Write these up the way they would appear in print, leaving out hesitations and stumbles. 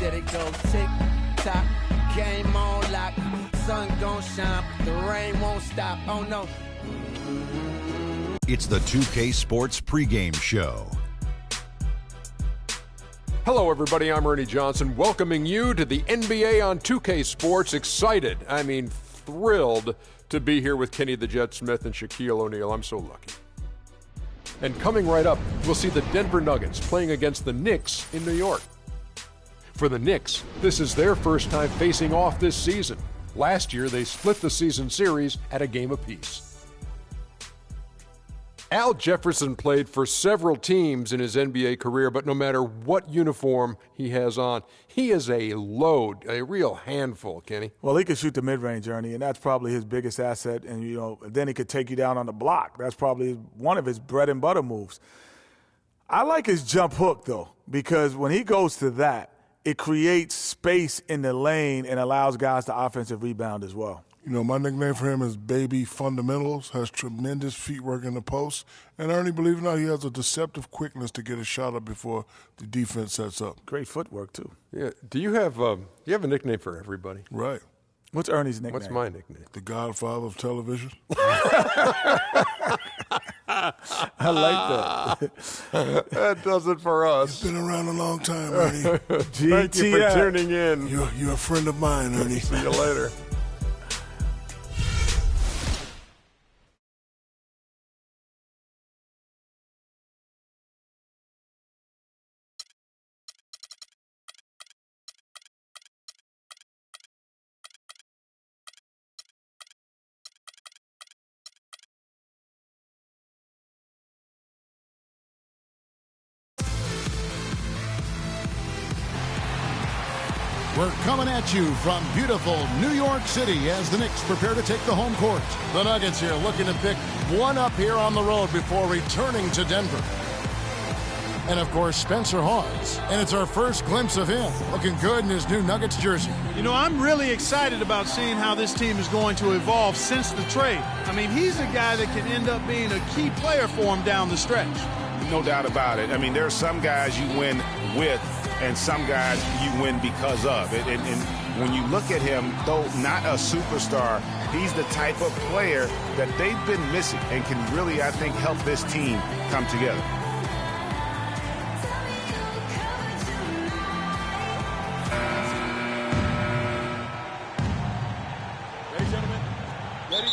said it goes tick-tock, game on lock. Sun gon' shine, the rain won't stop. Oh no. It's the 2K Sports pregame show. Hello, everybody. I'm Ernie Johnson, welcoming you to the NBA on 2K Sports. Excited, thrilled to be here with Kenny the Jet Smith and Shaquille O'Neal. I'm so lucky. And coming right up, we'll see the Denver Nuggets playing against the Knicks in New York. For the Knicks, this is their first time facing off this season. Last year, they split the season series at a game apiece. Al Jefferson played for several teams in his NBA career, but no matter what uniform he has on, he is a load, a real handful, Kenny. Well, he can shoot the mid-range, Ernie, and that's probably his biggest asset. And, then he could take you down on the block. That's probably one of his bread-and-butter moves. I like his jump hook, though, because when he goes to that, it creates space in the lane and allows guys to offensive rebound as well. My nickname for him is Baby Fundamentals, has tremendous feet work in the post. And Ernie, believe it or not, he has a deceptive quickness to get a shot up before the defense sets up. Great footwork, too. Yeah. Do you have a nickname for everybody? Right. What's Ernie's nickname? What's my nickname? The Godfather of television. I like that. That does it for us. You've been around a long time, Ernie. Thank you for tuning in. You're a friend of mine, Ernie. See you later. We're coming at you from beautiful New York City as the Knicks prepare to take the home court. The Nuggets here looking to pick one up here on the road before returning to Denver. And, of course, Spencer Hawes. And it's our first glimpse of him, looking good in his new Nuggets jersey. I'm really excited about seeing how this team is going to evolve since the trade. He's a guy that can end up being a key player for him down the stretch. No doubt about it. There are some guys you win with and some guys you win because of it. And when you look at him, though not a superstar, he's the type of player that they've been missing and can really, I think, help this team come together. Ready, gentlemen? Ready?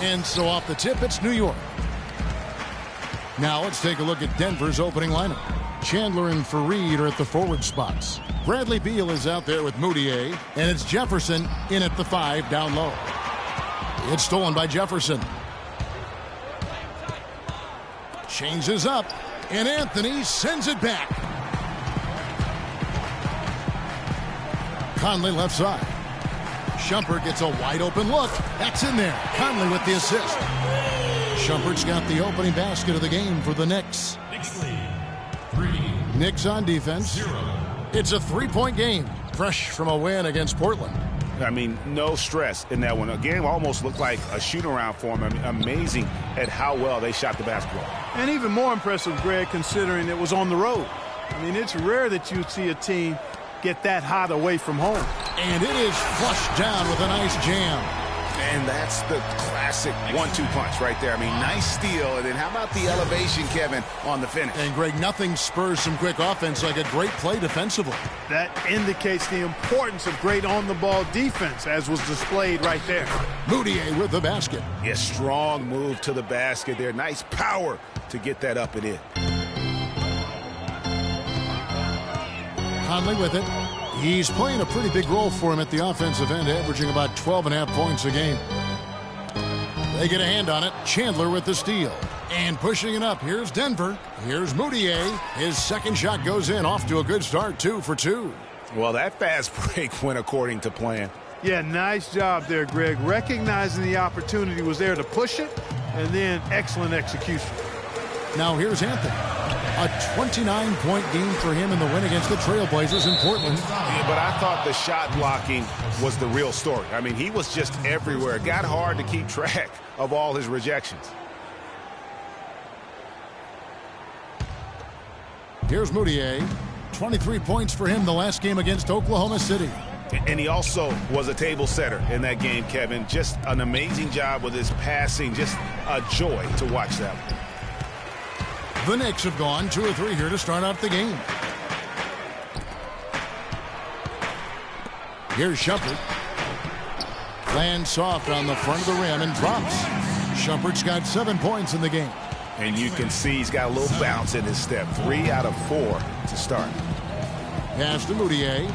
And so off the tip, it's New York. Now let's take a look at Denver's opening lineup. Chandler and Fareed are at the forward spots. Bradley Beal is out there with Moutier, and it's Jefferson in at the 5 down low. It's stolen by Jefferson. Changes up, and Anthony sends it back. Conley left side. Shumpert gets a wide open look. That's in there. Conley with the assist. Shumpert's got the opening basket of the game for the Knicks. Knicks on defense. It's a three-point game, fresh from a win against Portland. No stress in that one. A game almost looked like a shoot-around for them. Amazing at how well they shot the basketball. And even more impressive, Greg, considering it was on the road. It's rare that you'd see a team get that hot away from home. And it is flushed down with a nice jam. And that's the classic 1-2 punch right there. Nice steal. And then how about the elevation, Kevin, on the finish? And, Greg, nothing spurs some quick offense like a great play defensively. That indicates the importance of great on-the-ball defense, as was displayed right there. Moutier with the basket. Yes, strong move to the basket there. Nice power to get that up and in. Conley with it. He's playing a pretty big role for him at the offensive end, averaging about 12.5 points a game. They get a hand on it. Chandler with the steal. And pushing it up. Here's Denver. Here's Moutier. His second shot goes in. Off to a good start, 2 for 2. Well, that fast break went according to plan. Yeah, nice job there, Greg. Recognizing the opportunity was there to push it, and then excellent execution. Now here's Anthony. A 29-point game for him in the win against the Trailblazers in Portland. Yeah, but I thought the shot blocking was the real story. He was just everywhere. It got hard to keep track of all his rejections. Here's Moutier. 23 points for him the last game against Oklahoma City. And he also was a table setter in that game, Kevin. Just an amazing job with his passing. Just a joy to watch that one. The Knicks have gone 2 of 3 here to start out the game. Here's Shumpert. Lands soft on the front of the rim and drops. Shumpert's got 7 points in the game. And you can see he's got a little bounce in his step. 3 out of 4 to start. Pass to Moutier.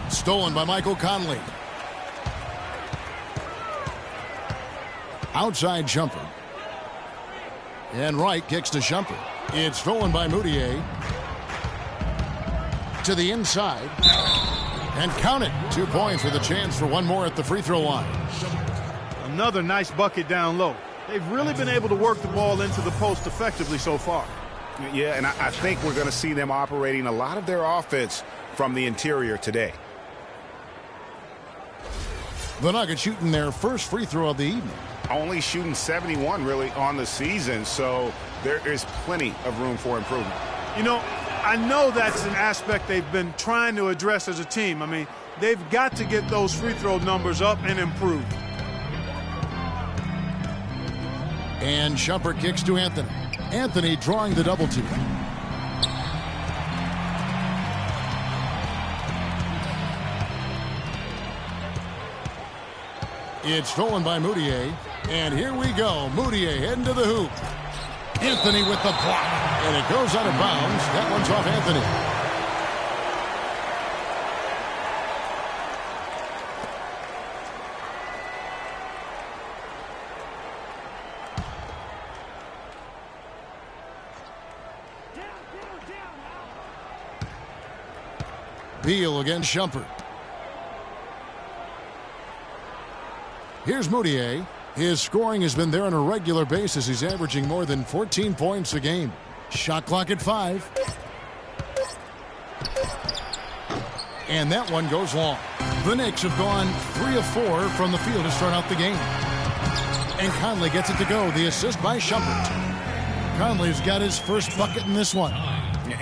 Stolen by Michael Conley. Outside Shumpert. And Wright kicks to Shumpert. It's stolen by Moutier. To the inside. And count it. 2 points with a chance for one more at the free throw line. Another nice bucket down low. They've really been able to work the ball into the post effectively so far. Yeah, and I think we're going to see them operating a lot of their offense from the interior today. The Nuggets shooting their first free throw of the evening. Only shooting 71 really on the season, so there is plenty of room for improvement. You know, I know that's an aspect they've been trying to address as a team. I mean, they've got to get those free throw numbers up and improve. And Shumpert kicks to Anthony. Anthony drawing the double team. It's stolen by Moutier. And here we go. Moutier heading to the hoop. Anthony with the block. And it goes out of bounds. That one's off Anthony. Beal against Shumpert. Here's Moutier. His scoring has been there on a regular basis. He's averaging more than 14 points a game. Shot clock at 5. And that one goes long. The Knicks have gone 3 of 4 from the field to start out the game. And Conley gets it to go. The assist by Shumpert. Conley's got his first bucket in this one.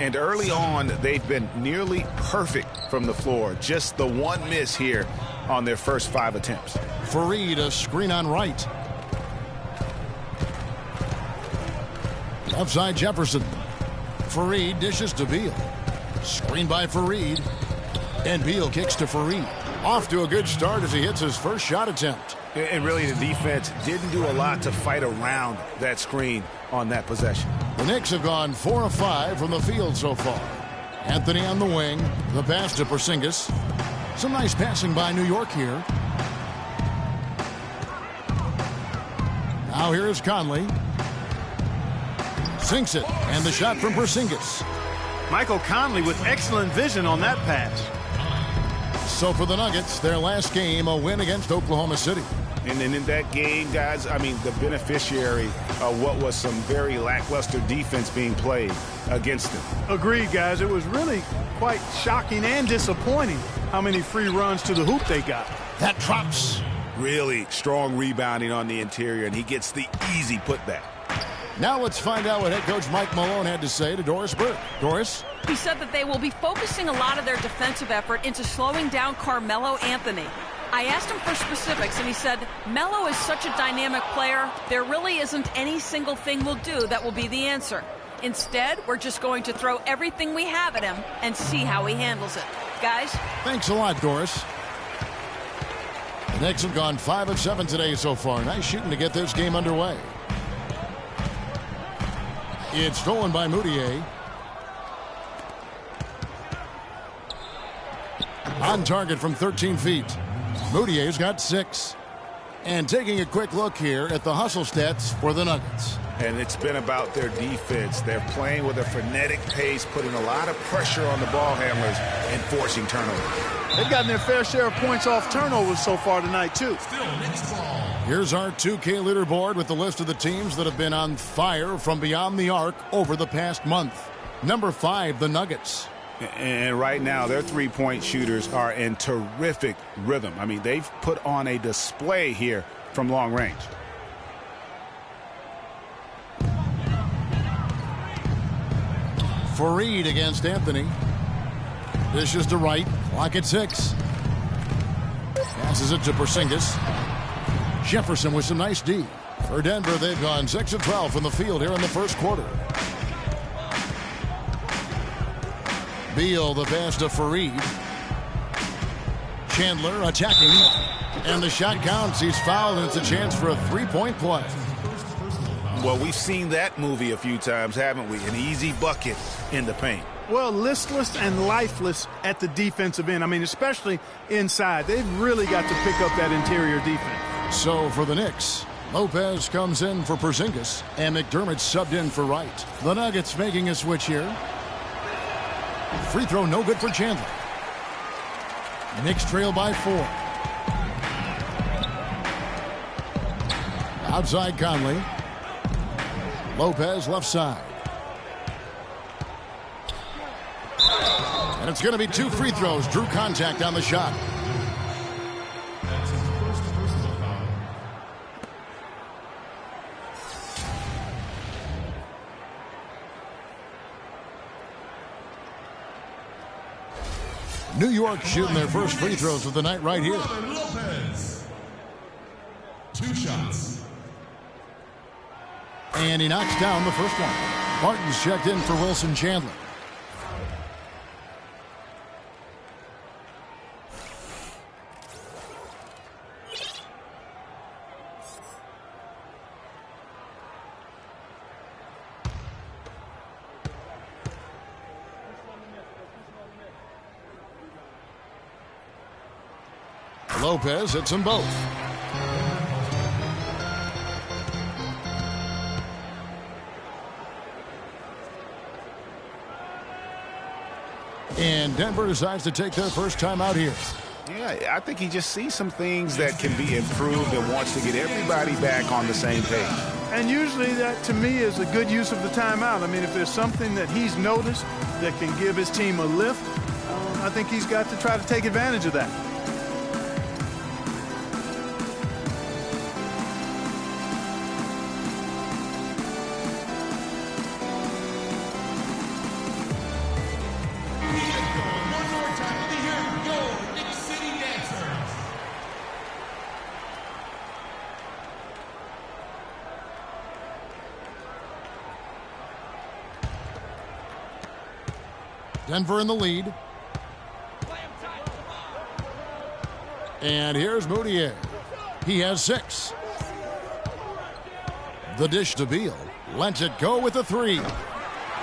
And early on, they've been nearly perfect from the floor. Just the one miss here on their first 5 attempts. Fareed, a screen on Wright. Outside Jefferson. Fareed dishes to Beal. Screen by Fareed. And Beal kicks to Fareed. Off to a good start as he hits his first shot attempt. And really, the defense didn't do a lot to fight around that screen on that possession. The Knicks have gone 4 of 5 from the field so far. Anthony on the wing. The pass to Porzingis. Some nice passing by New York here. Now here is Conley. Sinks it. And the shot from Porzingis. Michael Conley with excellent vision on that pass. So for the Nuggets, their last game, a win against Oklahoma City. And then in that game, guys, I mean, the beneficiary of what was some very lackluster defense being played against them. Agreed, guys. It was really quite shocking and disappointing how many free runs to the hoop they got. That drops. Really strong rebounding on the interior, and he gets the easy putback. Now let's find out what head coach Mike Malone had to say to Doris Burke. Doris? He said that they will be focusing a lot of their defensive effort into slowing down Carmelo Anthony. I asked him for specifics, and he said, Melo is such a dynamic player, there really isn't any single thing we'll do that will be the answer. Instead, we're just going to throw everything we have at him and see how he handles it. Guys? Thanks a lot, Doris. The Knicks have gone 5 of 7 today so far. Nice shooting to get this game underway. It's stolen by Moutier. On target from 13 feet. Moutier's got 6. And taking a quick look here at the hustle stats for the Nuggets. And it's been about their defense. They're playing with a frenetic pace, putting a lot of pressure on the ball handlers and forcing turnovers. They've gotten their fair share of points off turnovers so far tonight, too. Here's our 2K leaderboard with the list of the teams that have been on fire from beyond the arc over the past month. Number 5, the Nuggets. And right now, their three-point shooters are in terrific rhythm. I mean, they've put on a display here from long range. Fareed against Anthony. Dishes to right. Clock at 6. Passes it to Porzingis. Jefferson with some nice D. For Denver, they've gone 6 of 12 from the field here in the first quarter. Beal, the pass to Fareed. Chandler attacking. And the shot counts. He's fouled, and it's a chance for a three-point play. Well, we've seen that movie a few times, haven't we? An easy bucket in the paint. Well, listless and lifeless at the defensive end. I mean, especially inside. They've really got to pick up that interior defense. So for the Knicks, Lopez comes in for Porzingis, and McDermott subbed in for Wright. The Nuggets making a switch here. Free throw no good for Chandler. Knicks trail by 4. Outside Conley. Lopez left side. And it's going to be 2 free throws. Drew contact on the shot. New York shooting their first free throws of the night right here. Lopez. 2 shots. And he knocks down the first one. Martin's checked in for Wilson Chandler. Lopez hits them both. And Denver decides to take their first time out here. Yeah, I think he just sees some things that can be improved and wants to get everybody back on the same page. And usually that, to me, is a good use of the timeout. I mean, if there's something that he's noticed that can give his team a lift, I think he's got to try to take advantage of that. Denver in the lead. And here's Moutier. He has 6. The dish to Beal. Lets it go with a 3.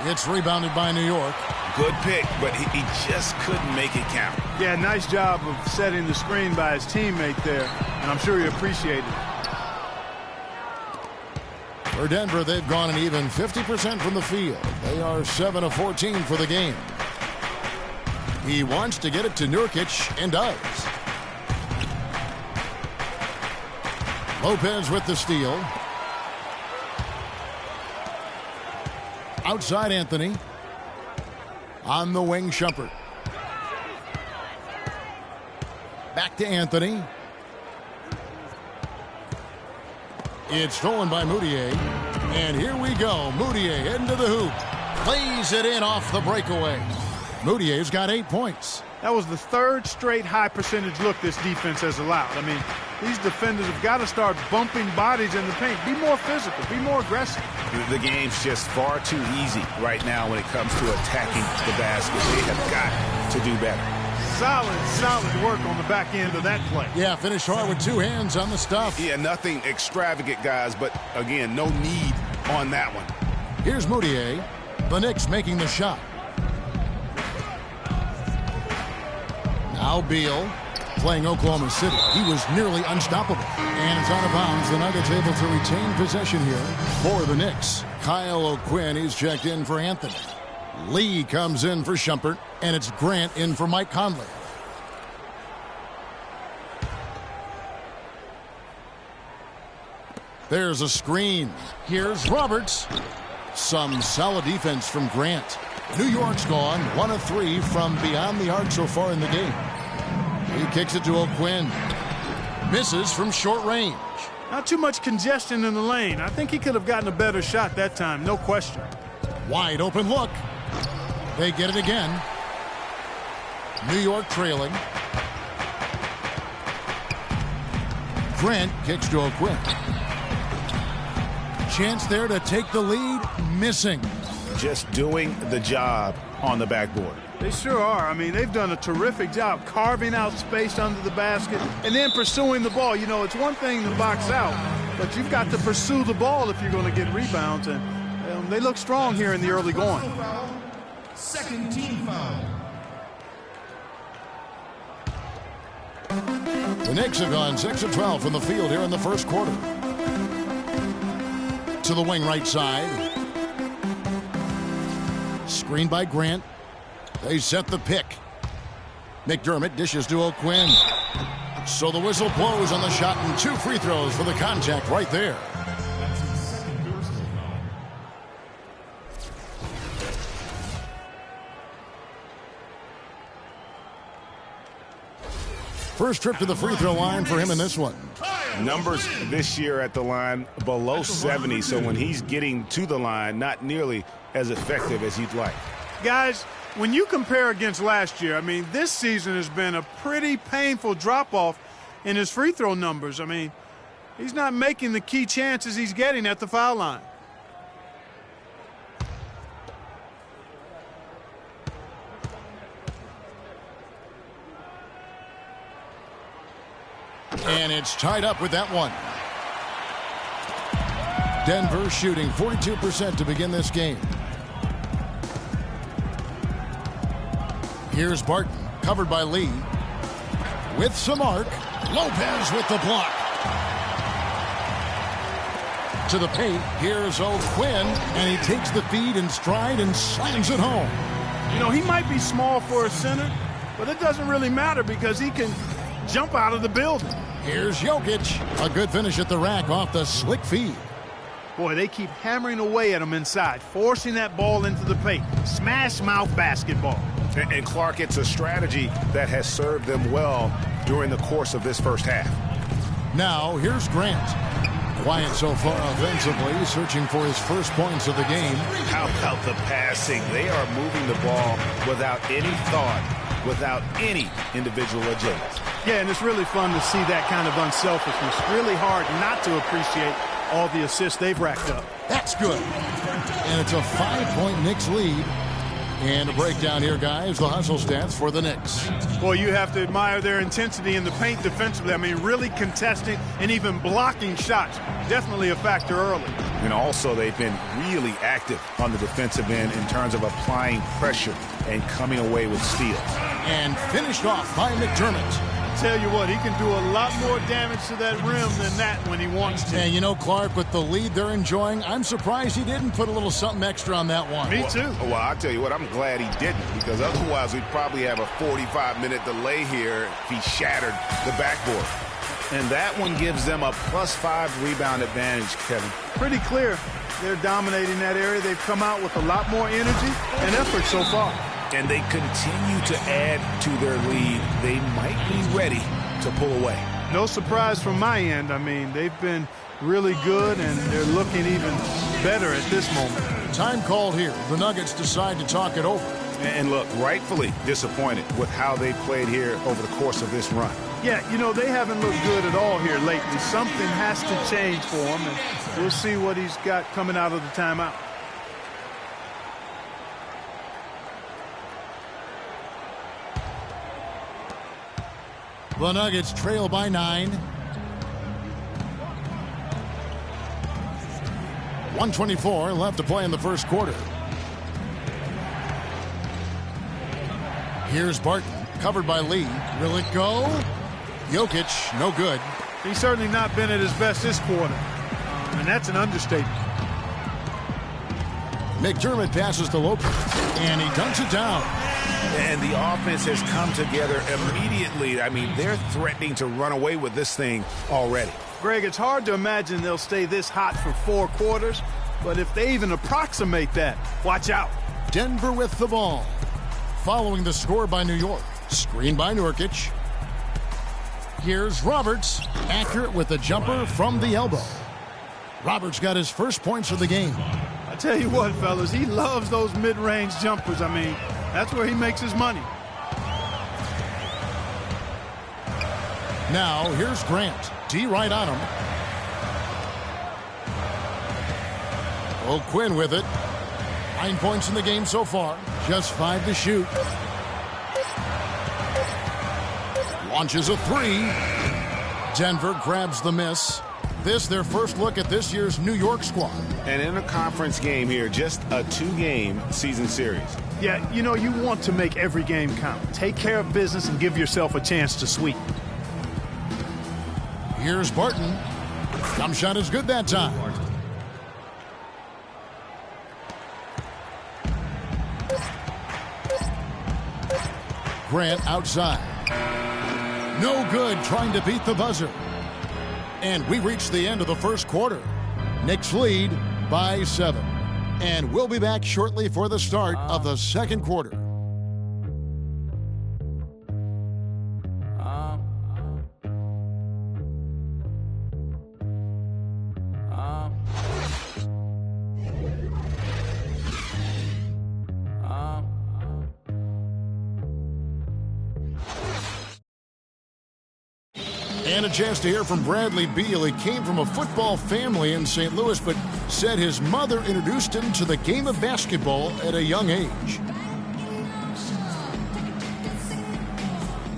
It's rebounded by New York. Good pick, but he just couldn't make it count. Yeah, nice job of setting the screen by his teammate there, and I'm sure he appreciated it. For Denver, they've gone an even 50% from the field. They are 7 of 14 for the game. He wants to get it to Nurkic and does. Lopez with the steal. Outside Anthony. On the wing, Shumpert. Back to Anthony. It's stolen by Moutier. And here we go. Moutier into the hoop. Plays it in off the breakaway. Moutier's got 8 points. That was the 3rd straight high percentage look this defense has allowed. I mean, these defenders have got to start bumping bodies in the paint. Be more physical. Be more aggressive. The game's just far too easy right now when it comes to attacking the basket. They have got to do better. Solid work on the back end of that play. Yeah, finish hard with 2 hands on the stuff. Yeah, nothing extravagant, guys, but again, no need on that one. Here's Moutier. The Knicks making the shot. Now Beal playing Oklahoma City. He was nearly unstoppable. And it's out of bounds. The Nuggets able to retain possession here for the Knicks. Kyle O'Quinn, he's checked in for Anthony. Lee comes in for Shumpert, and it's Grant in for Mike Conley. There's a screen. Here's Roberts. Some solid defense from Grant. New York's gone 1 of 3 from beyond the arc so far in the game. He kicks it to O'Quinn. Misses from short range. Not too much congestion in the lane. I think he could have gotten a better shot that time, no question. Wide open look. They get it again. New York trailing. Grant kicks to O'Quinn. Chance there to take the lead. Missing. Just doing the job on the backboard. They sure are. I mean, they've done a terrific job carving out space under the basket and then pursuing the ball. You know, it's one thing to box out, but you've got to pursue the ball if you're going to get rebounds. And they look strong here in the early going. Second team foul. The Knicks have gone 6 of 12 from the field here in the first quarter. To the wing right side. Screened by Grant. They set the pick. McDermott dishes to O'Quinn. So the whistle blows on the shot and 2 free throws for the contact right there. First trip to the free throw line for him in this one. Numbers this year at the line below 70, so when he's getting to the line, not nearly as effective as he'd like. Guys, when you compare against last year, I mean, this season has been a pretty painful drop-off in his free throw numbers. I mean, he's not making the key chances he's getting at the foul line. And it's tied up with that one. Denver shooting 42% to begin this game. Here's Barton, covered by Lee. With some arc. Lopez with the block. To the paint. Here's O'Quinn, and he takes the feed in stride and slams it home. You know, he might be small for a center, but it doesn't really matter because he can jump out of the building. Here's Jokic. A good finish at the rack off the slick feed. Boy, they keep hammering away at him inside, forcing that ball into the paint. Smash mouth basketball. And Clark, it's a strategy that has served them well during the course of this first half. Now, here's Grant. Quiet so far offensively, searching for his first points of the game. How about the passing? They are moving the ball without any thought, without any individual agility. Yeah, and it's really fun to see that kind of unselfishness. Really hard not to appreciate all the assists they've racked up. That's good. And it's a 5-point Knicks lead. And a breakdown here, guys, the hustle stats for the Knicks. Boy, you have to admire their intensity in the paint defensively. I mean, really contesting and even blocking shots. Definitely a factor early. And also, they've been really active on the defensive end in terms of applying pressure and coming away with steals. And finished off by McDermott. Tell you what, he can do a lot more damage to that rim than that when he wants to. And you know, Clark, with the lead they're enjoying, I'm surprised he didn't put a little something extra on that one. Me too. Well, I'll tell you what, I'm glad he didn't, because otherwise we'd probably have a 45-minute delay here if he shattered the backboard. And that one gives them a +5 rebound advantage, Kevin. Pretty clear. They're dominating that area. They've come out with a lot more energy and effort so far. And they continue to add to their lead. They might be ready to pull away. No surprise from my end. I mean, they've been really good, and they're looking even better at this moment. Time called here. The Nuggets decide to talk it over. And look, rightfully disappointed with how they played here over the course of this run. Yeah, you know, they haven't looked good at all here lately. Something has to change for him, and we'll see what he's got coming out of the timeout. The Nuggets trail by 9. 1:24 left to play in the first quarter. Here's Barton, covered by Lee. Will it go? Jokic, no good. He's certainly not been at his best this quarter, and that's an understatement. McDermott passes to Lopez, and he dunks it down. And the offense has come together immediately. I mean, they're threatening to run away with this thing already. Greg, it's hard to imagine they'll stay this hot for 4 quarters, but if they even approximate that, watch out. Denver with the ball. Following the score by New York. Screen by Nurkic. Here's Roberts. Accurate with the jumper from the elbow. Roberts got his first points of the game. I tell you what, fellas, he loves those mid-range jumpers. I mean, that's where he makes his money. Now, here's Grant. D right on him. O'Quinn with it. 9 points in the game so far. Just 5 to shoot. Launches a 3. Denver grabs the miss. This their first look at this year's New York squad. And in a conference game here, just a 2-game season series. Yeah, you know, you want to make every game count. Take care of business and give yourself a chance to sweep. Here's Barton. Jump shot is good that time. Grant outside. No good, trying to beat the buzzer. And we reach the end of the first quarter. Knicks lead by 7. And we'll be back shortly for the start of the second quarter. And a chance to hear from Bradley Beal. He came from a football family in St. Louis, but said his mother introduced him to the game of basketball at a young age.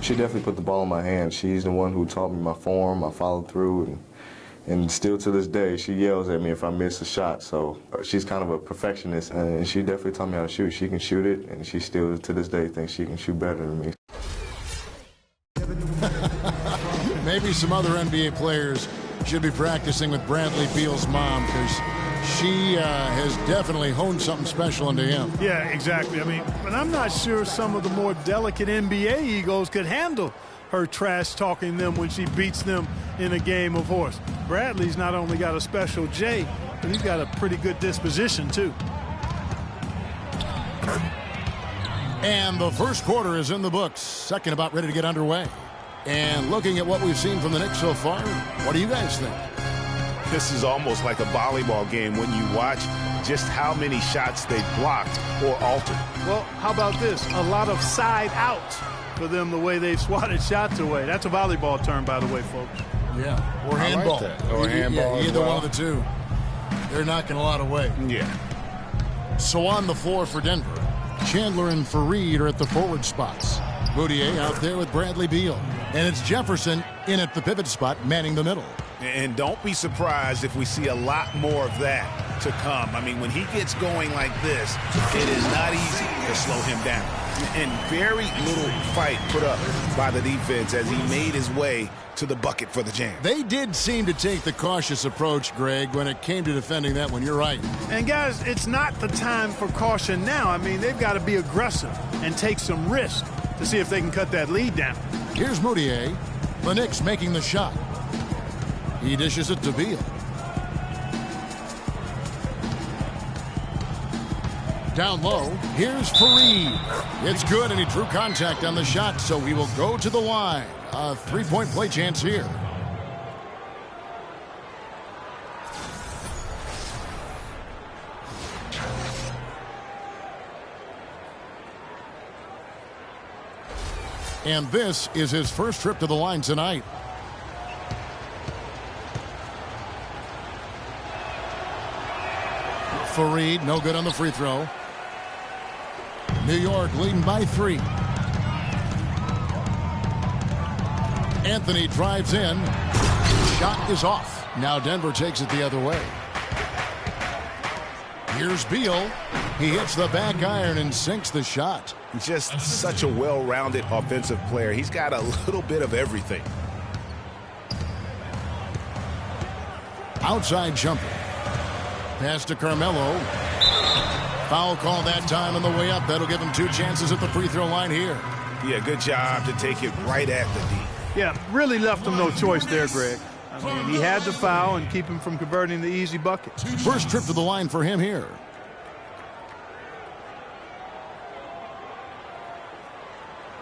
She definitely put the ball in my hand. She's the one who taught me my form, my follow through, and still to this day, she yells at me if I miss a shot. So she's kind of a perfectionist, and she definitely taught me how to shoot. She can shoot it, and she still to this day thinks she can shoot better than me. Maybe some other NBA players should be practicing with Bradley Beal's mom, because she has definitely honed something special into him. Yeah, exactly. I mean, but I'm not sure some of the more delicate NBA egos could handle her trash talking them when she beats them in a game of horse. Bradley's not only got a special J, but he's got a pretty good disposition, too. And the first quarter is in the books. Second about ready to get underway. And looking at what we've seen from the Knicks so far, what do you guys think? This is almost like a volleyball game when you watch just how many shots they blocked or altered. Well, how about this? A lot of side out for them, the way they've swatted shots away. That's a volleyball term, by the way, folks. Yeah, or handball. Like that. Or handball. Yeah, either one of the two. They're knocking a lot away. Yeah. So on the floor for Denver, Chandler and Fareed are at the forward spots. Moutier out there with Bradley Beal. And it's Jefferson in at the pivot spot, manning the middle. And don't be surprised if we see a lot more of that to come. I mean, when he gets going like this, it is not easy to slow him down. And very little fight put up by the defense as he made his way to the bucket for the jam. They did seem to take the cautious approach, Greg, when it came to defending that one. You're right. And, guys, it's not the time for caution now. I mean, they've got to be aggressive and take some risk to see if they can cut that lead down. Here's Moutier. The Knicks making the shot. He dishes it to Beal. Down low, here's Fareed. It's good, and he drew contact on the shot, so he will go to the line. A three-point play chance here. And this is his first trip to the line tonight. Fareed, no good on the free throw. New York leading by 3. Anthony drives in. Shot is off. Now Denver takes it the other way. Here's Beal. He hits the back iron and sinks the shot. Just such a well-rounded offensive player. He's got a little bit of everything. Outside jumper. Pass to Carmelo. Foul call that time on the way up. That'll give him 2 chances at the free throw line here. Yeah, good job to take it right at the D. Yeah, really left him no choice there, Greg. I mean, he had to foul and keep him from converting the easy bucket. First trip to the line for him here.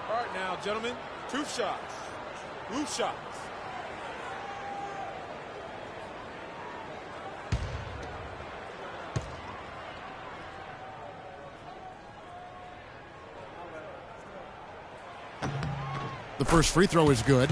All right, now, gentlemen, 2 shots. 2 shots. The first free throw is good.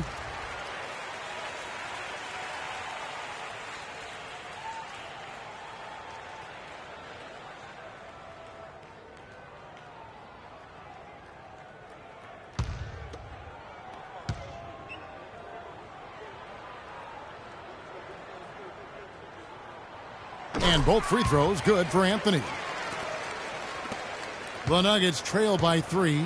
And both free throws good for Anthony. The Nuggets trail by 3.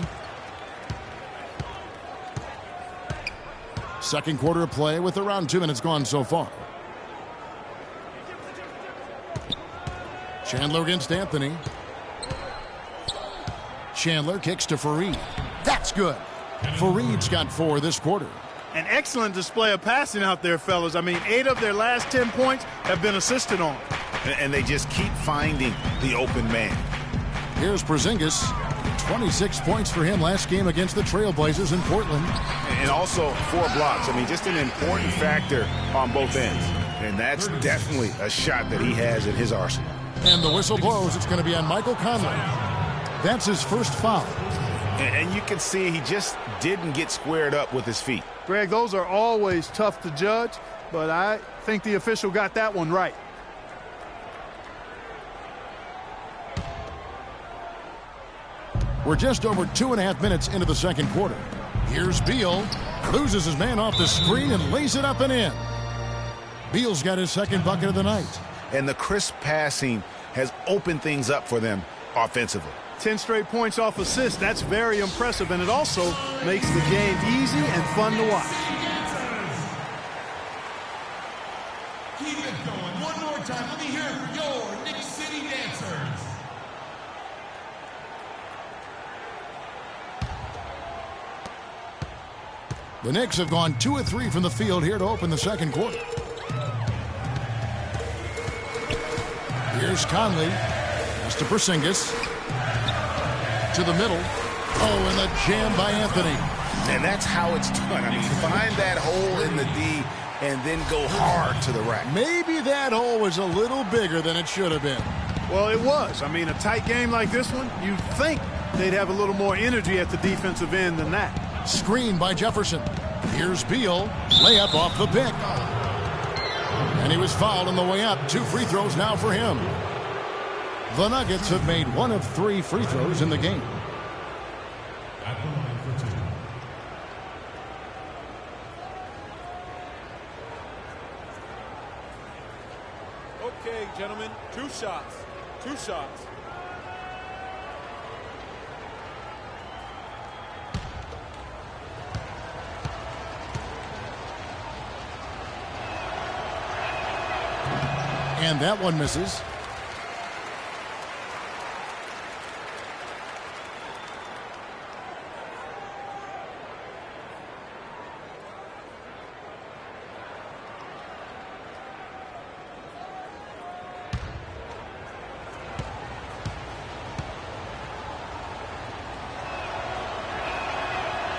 Second quarter of play with around 2 minutes gone so far. Chandler against Anthony. Chandler kicks to Fareed. That's good. Fareed's got 4 this quarter. An excellent display of passing out there, fellas. I mean, 8 of their last 10 points have been assisted on. And they just keep finding the open man. Here's Porzingis. 26 points for him last game against the Trailblazers in Portland. And also 4 blocks. I mean, just an important factor on both ends. And that's definitely a shot that he has in his arsenal. And the whistle blows. It's going to be on Michael Conley. That's his first foul. And you can see he just didn't get squared up with his feet. Greg, those are always tough to judge, but I think the official got that one right. We're just over 2.5 minutes into the second quarter. Here's Beal. Loses his man off the screen and lays it up and in. Beal's got his second bucket of the night. And the crisp passing has opened things up for them offensively. 10 straight points off assists. That's very impressive, and it also makes the game easy and fun to watch. Keep it going. One more time. Let me hear it for your Knicks City Dancers. The Knicks have gone 2 of 3 from the field here to open the second quarter. Here's Conley. Pass to Porzingis. To the middle. Oh, and the jam by Anthony. And that's how it's done. I mean, find that hole in the D and then go hard to the rack. Maybe that hole was a little bigger than it should have been. Well, it was. I mean, a tight game like this one, you'd think they'd have a little more energy at the defensive end than that. Screen by Jefferson. Here's Beal. Layup off the pick. And he was fouled on the way up. 2 free throws now for him. The Nuggets have made 1 of 3 free throws in the game. At the line for 2. Okay, gentlemen, 2 shots. 2 shots. And that one misses.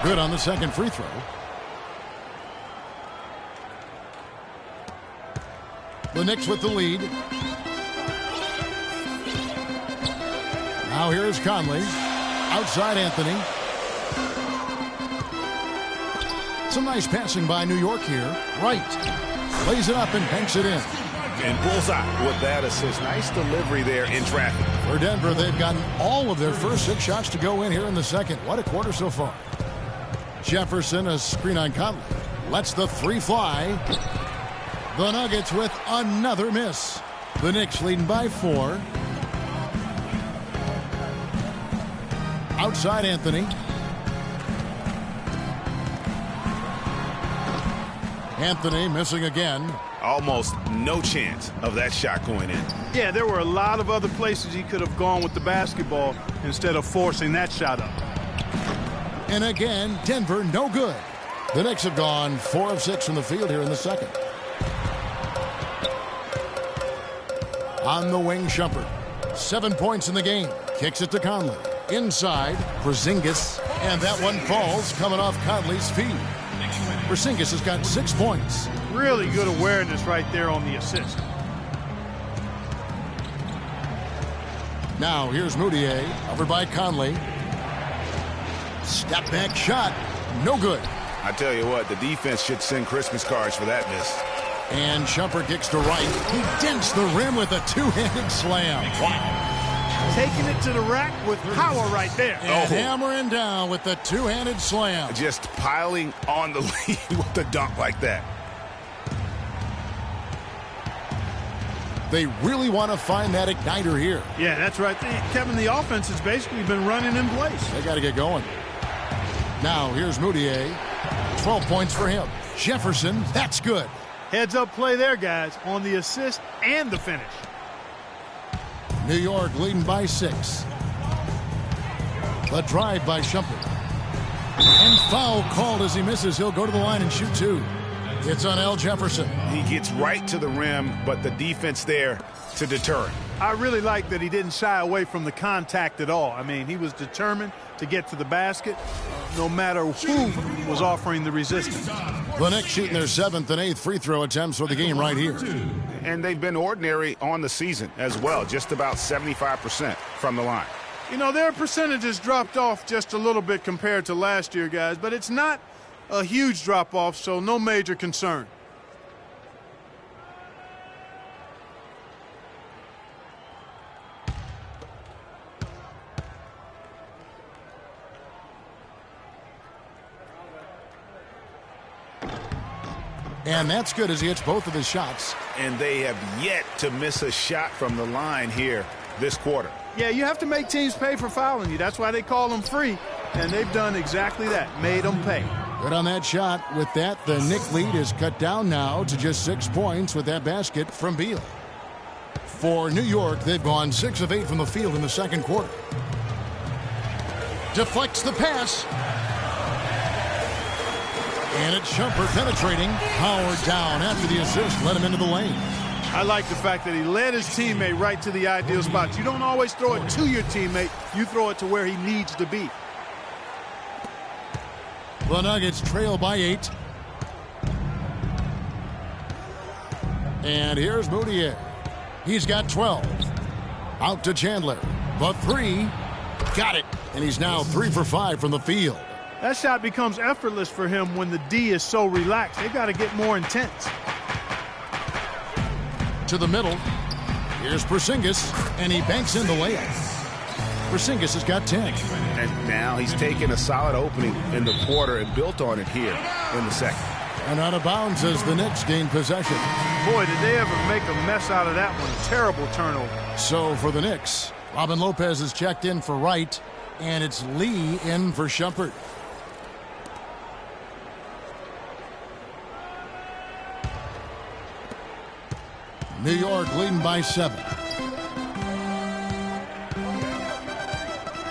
Good on the second free throw. The Knicks with the lead. Now here's Conley. Outside Anthony. Some nice passing by New York here. Right. Lays it up and banks it in. And bullseye with that assist. Nice delivery there in traffic. For Denver, they've gotten all of their first 6 shots to go in here in the second. What a quarter so far. Jefferson, a screen on Conley. Lets the 3 fly. The Nuggets with another miss. The Knicks leading by 4. Outside Anthony. Anthony missing again. Almost no chance of that shot going in. Yeah, there were a lot of other places he could have gone with the basketball instead of forcing that shot up. And again, Denver no good. The Knicks have gone 4 of 6 from the field here in the second. On the wing, Shumpert. 7 points in the game. Kicks it to Conley. Inside, Porzingis. And that one falls coming off Conley's feet. Porzingis has got 6 points. Really good awareness right there on the assist. Now here's Moutier, covered by Conley. Step back shot, no good. I tell you what, the defense should send Christmas cards for that miss. And Shumpert kicks to right. He dents the rim with a two-handed slam. Wow. Taking it to the rack with power right there. And hammering down with the two-handed slam. Just piling on the lead with a dunk like that. They really want to find that igniter here. Yeah, that's right. Kevin, the offense has basically been running in place. They got to get going. Now, here's Moutier. 12 points for him. Jefferson, that's good. Heads-up play there, guys, on the assist and the finish. New York leading by 6. The drive by Shumpert. And foul called as he misses. He'll go to the line and shoot 2. It's on Al Jefferson. He gets right to the rim, but the defense there to deter him. I really like that he didn't shy away from the contact at all. I mean, he was determined to get to the basket no matter who was offering the resistance. The Knicks shooting their 7th and 8th free throw attempts for the game right here. And they've been ordinary on the season as well, just about 75% from the line. You know, their percentages dropped off just a little bit compared to last year, guys, but it's not a huge drop-off, so no major concern. And that's good as he hits both of his shots. And they have yet to miss a shot from the line here this quarter. Yeah, you have to make teams pay for fouling you. That's why they call them free, and they've done exactly that, made them pay. Good on that shot. With that, the Knick lead is cut down now to just 6 points with that basket from Beal. For New York, they've gone 6 of 8 from the field in the second quarter. Deflects the pass. And it's Shumpert penetrating. Powered down after the assist. Let him into the lane. I like the fact that he led his teammate right to the ideal spot. You don't always throw it to your teammate. You throw it to where he needs to be. The Nuggets trail by 8. And here's Moutier. He's got 12. Out to Chandler. The 3. Got it. And he's now 3 for 5 from the field. That shot becomes effortless for him when the D is so relaxed. They got to get more intense. To the middle. Here's Porzingis, and he banks in the layup. Porzingis has got 10. And now he's taken a solid opening in the quarter and built on it here in the second. And out of bounds as the Knicks gain possession. Boy, did they ever make a mess out of that one. A terrible turnover. So for the Knicks, Robin Lopez is checked in for Wright, and it's Lee in for Shumpert. New York leading by 7.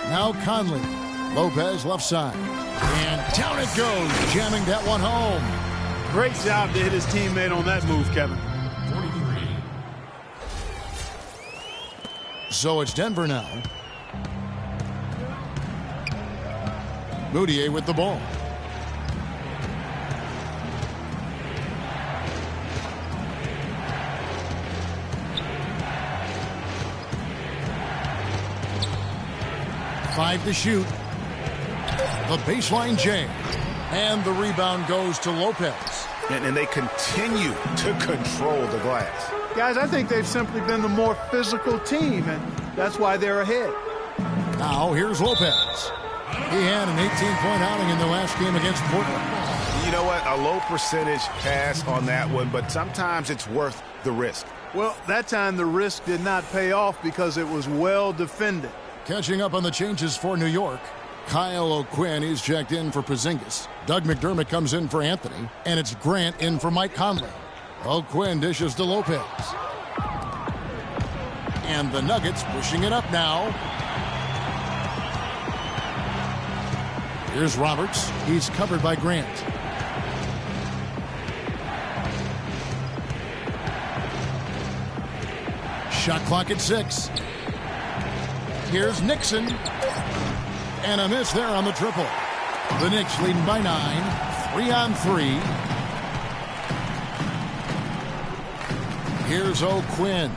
Now Conley. Lopez left side. And down it goes, jamming that one home. Great job to hit his teammate on that move, Kevin. 43. So it's Denver now. Moutier with the ball. Five to shoot. The baseline jam. And the rebound goes to Lopez. And they continue to control the glass. Guys, I think they've simply been the more physical team, and that's why they're ahead. Now here's Lopez. He had an 18-point outing in the last game against Portland. You know what? A low percentage pass on that one, but sometimes it's worth the risk. Well, that time the risk did not pay off because it was well defended. Catching up on the changes for New York. Kyle O'Quinn is checked in for Porzingis. Doug McDermott comes in for Anthony. And it's Grant in for Mike Conley. O'Quinn dishes to Lopez. And the Nuggets pushing it up now. Here's Roberts. He's covered by Grant. Shot clock at 6. Here's Nixon. And a miss there on the triple. The Knicks leading by 9. 3 on 3. Here's O'Quinn.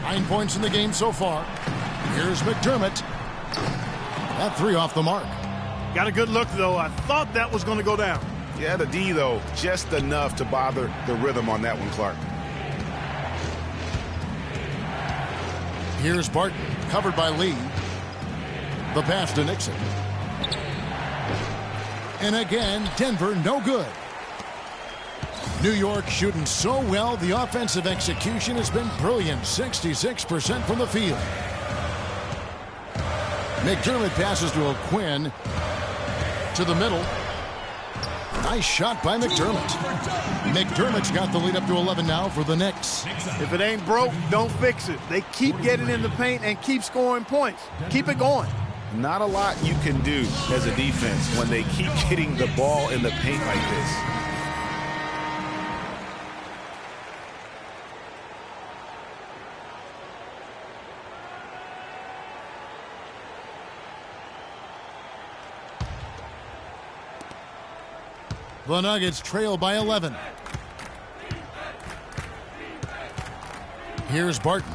9 points in the game so far. Here's McDermott. That 3 off the mark. Got a good look, though. I thought that was going to go down. Yeah, the D, though, just enough to bother the rhythm on that one, Clark. Here's Barton, covered by Lee. The pass to Nixon. And again, Denver no good. New York shooting so well, the offensive execution has been brilliant. 66% from the field. McDermott passes to O'Quinn. To the middle. Nice shot by McDermott. McDermott's got the lead up to 11 now for the Knicks. If it ain't broke, don't fix it. They keep getting in the paint and keep scoring points. Keep it going. Not a lot you can do as a defense when they keep getting the ball in the paint like this. The Nuggets trail by 11. Here's Barton.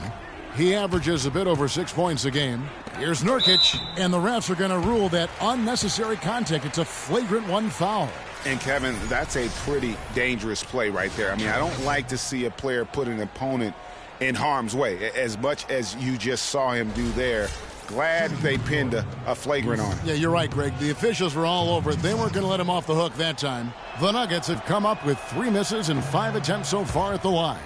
He averages a bit over 6 points a game. Here's Nurkic, and the refs are going to rule that unnecessary contact. It's a flagrant 1 foul. And, Kevin, that's a pretty dangerous play right there. I mean, I don't like to see a player put an opponent in harm's way, as much as you just saw him do there. Glad they pinned a flagrant on him. Yeah, you're right, Greg. The officials were all over it. They weren't going to let him off the hook that time. The Nuggets have come up with 3 misses and 5 attempts so far at the line.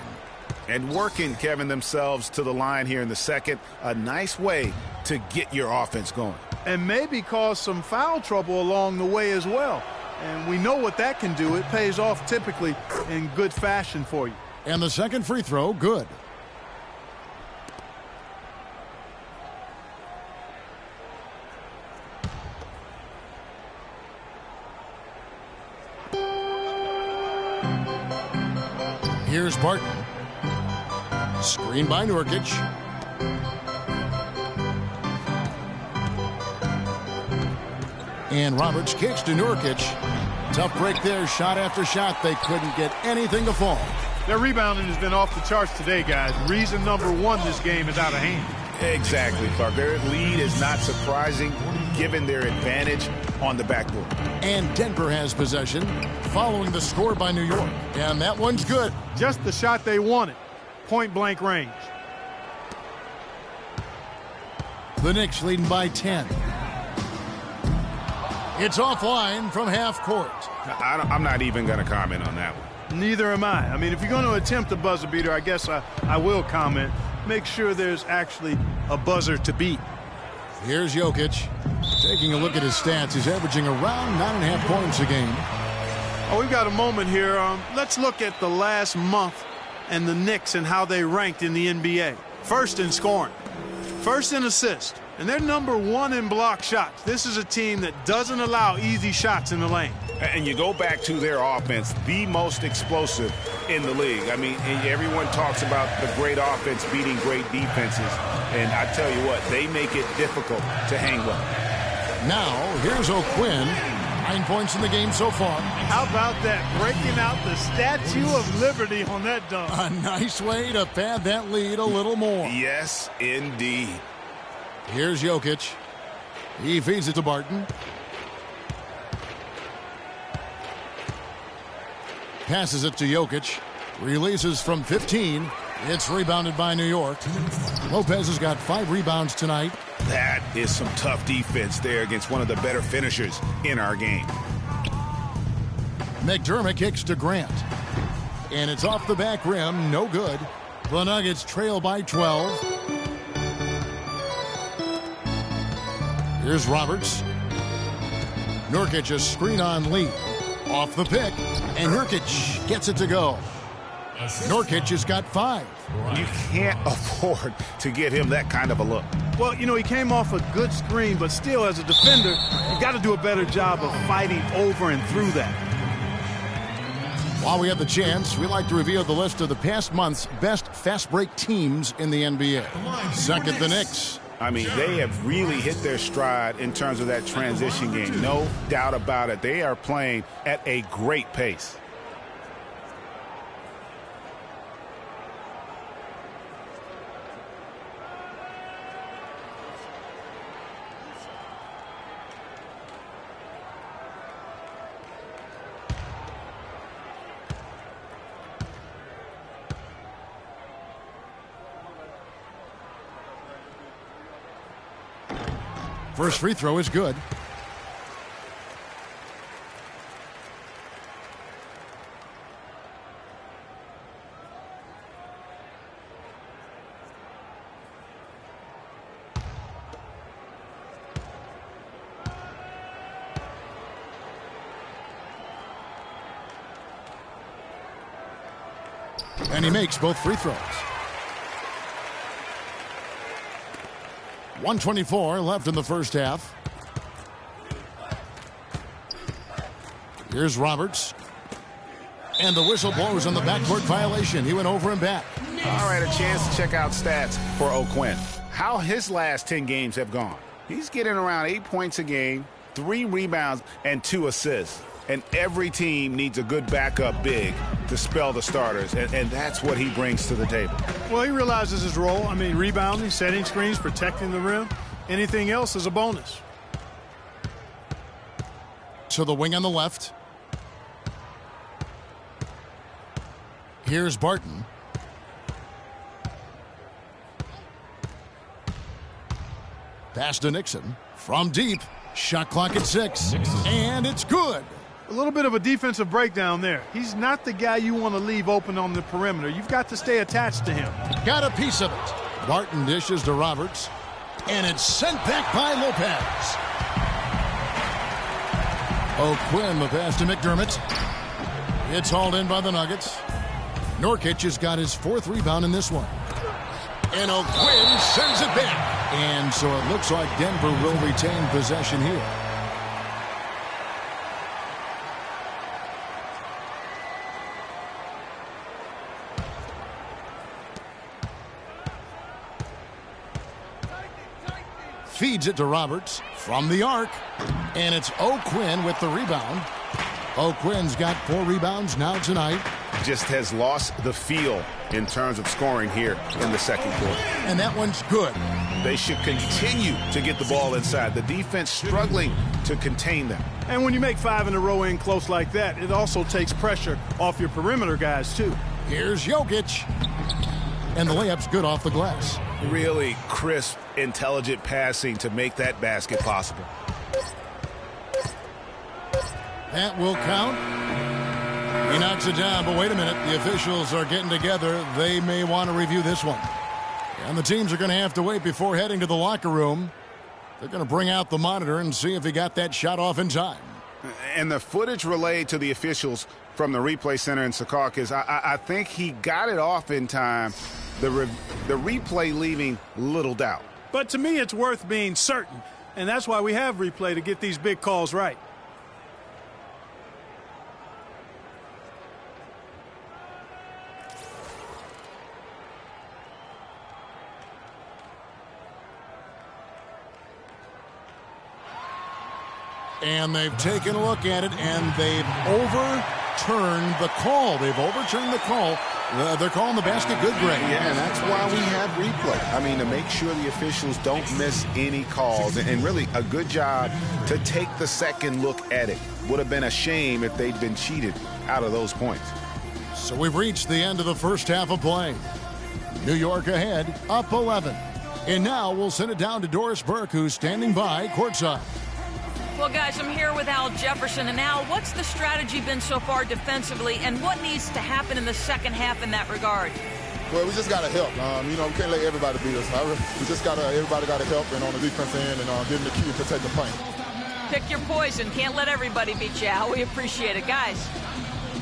And working, Kevin, themselves to the line here in the second. A nice way to get your offense going. And maybe cause some foul trouble along the way as well. And we know what that can do. It pays off typically in good fashion for you. And the second free throw, good. Here's Barton. Screen by Nurkic. And Roberts kicks to Nurkic. Tough break there, shot after shot. They couldn't get anything to fall. Their rebounding has been off the charts today, guys. Reason number 1, this game is out of hand. Exactly, Clark. Their lead is not surprising given their advantage on the backboard. And Denver has possession following the score by New York. And that one's good. Just the shot they wanted. Point-blank range. The Knicks leading by 10. It's offline from half court. I'm not even going to comment on that one. Neither am I. I mean, if you're going to attempt a buzzer beater, I guess I will comment. Make sure there's actually a buzzer to beat. Here's Jokic. Taking a look at his stats, he's averaging around 9.5 points a game. Oh, we've got a moment here. Let's look at the last month and the Knicks and how they ranked in the NBA. First in scoring, first in assists, and they're number 1 in block shots. This is a team that doesn't allow easy shots in the lane. And you go back to their offense, the most explosive in the league. I mean, everyone talks about the great offense beating great defenses. And I tell you what, they make it difficult to hang well. Now, here's O'Quinn. 9 points in the game so far. How about that? Breaking out the Statue of Liberty on that dunk. A nice way to pad that lead a little more. Yes, indeed. Here's Jokic. He feeds it to Barton. Passes it to Jokic. Releases from 15. It's rebounded by New York. Lopez has got 5 rebounds tonight. That is some tough defense there against one of the better finishers in our game. McDermott kicks to Grant. And it's off the back rim. No good. The Nuggets trail by 12. Here's Roberts. Nurkic a screen on Lee. Off the pick. And Nurkic gets it to go. Nurkic has got 5. You can't afford to give him that kind of a look. Well, you know, he came off a good screen, but still, as a defender, you got to do a better job of fighting over and through that. While we have the chance, we like to reveal the list of the past month's best fast break teams in the NBA. Second, the Knicks. I mean, they have really hit their stride in terms of that transition game. No doubt about it. They are playing at a great pace. First free throw is good. And he makes both free throws. 1:24 left in the first half. Here's Roberts. And the whistle blows on the backcourt violation. He went over and back. All right, a chance to check out stats for O'Quinn. How his last 10 games have gone. He's getting around 8 points a game, 3 rebounds, and 2 assists. And every team needs a good backup big to spell the starters, and that's what he brings to the table. Well, he realizes his role. I mean, rebounding, setting screens, protecting the rim. Anything else is a bonus. To the wing on the left. Here's Barton. Pass to Nixon. From deep. Shot clock at 6. And it's good. A little bit of a defensive breakdown there. He's not the guy you want to leave open on the perimeter. You've got to stay attached to him. Got a piece of it. Barton dishes to Roberts. And it's sent back by Lopez. O'Quinn, the pass to McDermott. It's hauled in by the Nuggets. Nurkic has got his 4th rebound in this one. And O'Quinn sends it back. And so it looks like Denver will retain possession here. Feeds it to Roberts from the arc. And it's O'Quinn with the rebound. O'Quinn's got 4 rebounds now tonight. Just has lost the feel in terms of scoring here in the second quarter. And that one's good. They should continue to get the ball inside. The defense struggling to contain them. And when you make 5 in a row in close like that, it also takes pressure off your perimeter guys, too. Here's Jokic. And the layup's good off the glass. Really crisp, intelligent passing to make that basket possible. That will count. He knocks it down, but wait a minute. The officials are getting together. They may want to review this one. And the teams are going to have to wait before heading to the locker room. They're going to bring out the monitor and see if he got that shot off in time. And the footage relayed to the officials from the replay center in Secaucus, I think he got it off in time. The replay leaving little doubt. But to me, it's worth being certain. And that's why we have replay, to get these big calls right. And they've taken a look at it, and they've overturned the call. They've overturned the call. They're calling the basket good, Greg. Yeah, and that's why we have replay. I mean, to make sure the officials don't miss any calls. And really a good job to take the second look at it. Would have been a shame if they'd been cheated out of those points. So we've reached the end of the first half of play. New York ahead, up 11. And now we'll send it down to Doris Burke, who's standing by courtside. Well, guys, I'm here with Al Jefferson. And Al, what's the strategy been so far defensively, and what needs to happen in the second half in that regard? Well, we just got to help. We can't let everybody beat us. We just everybody got to help, and on the defense end, and give them the key to take the paint. Pick your poison. Can't let everybody beat you, Al. We appreciate it, guys.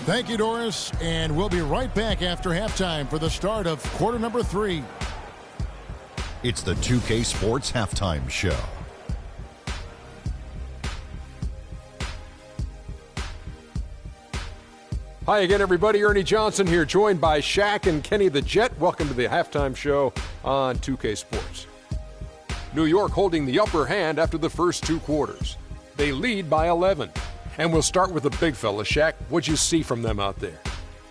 Thank you, Doris. And we'll be right back after halftime for the start of quarter number 3. It's the 2K Sports Halftime Show. Hi again, everybody. Ernie Johnson here, joined by Shaq and Kenny the Jet. Welcome to the halftime show on 2K Sports. New York holding the upper hand after the first 2 quarters. They lead by 11. And we'll start with the big fella. Shaq, what'd you see from them out there?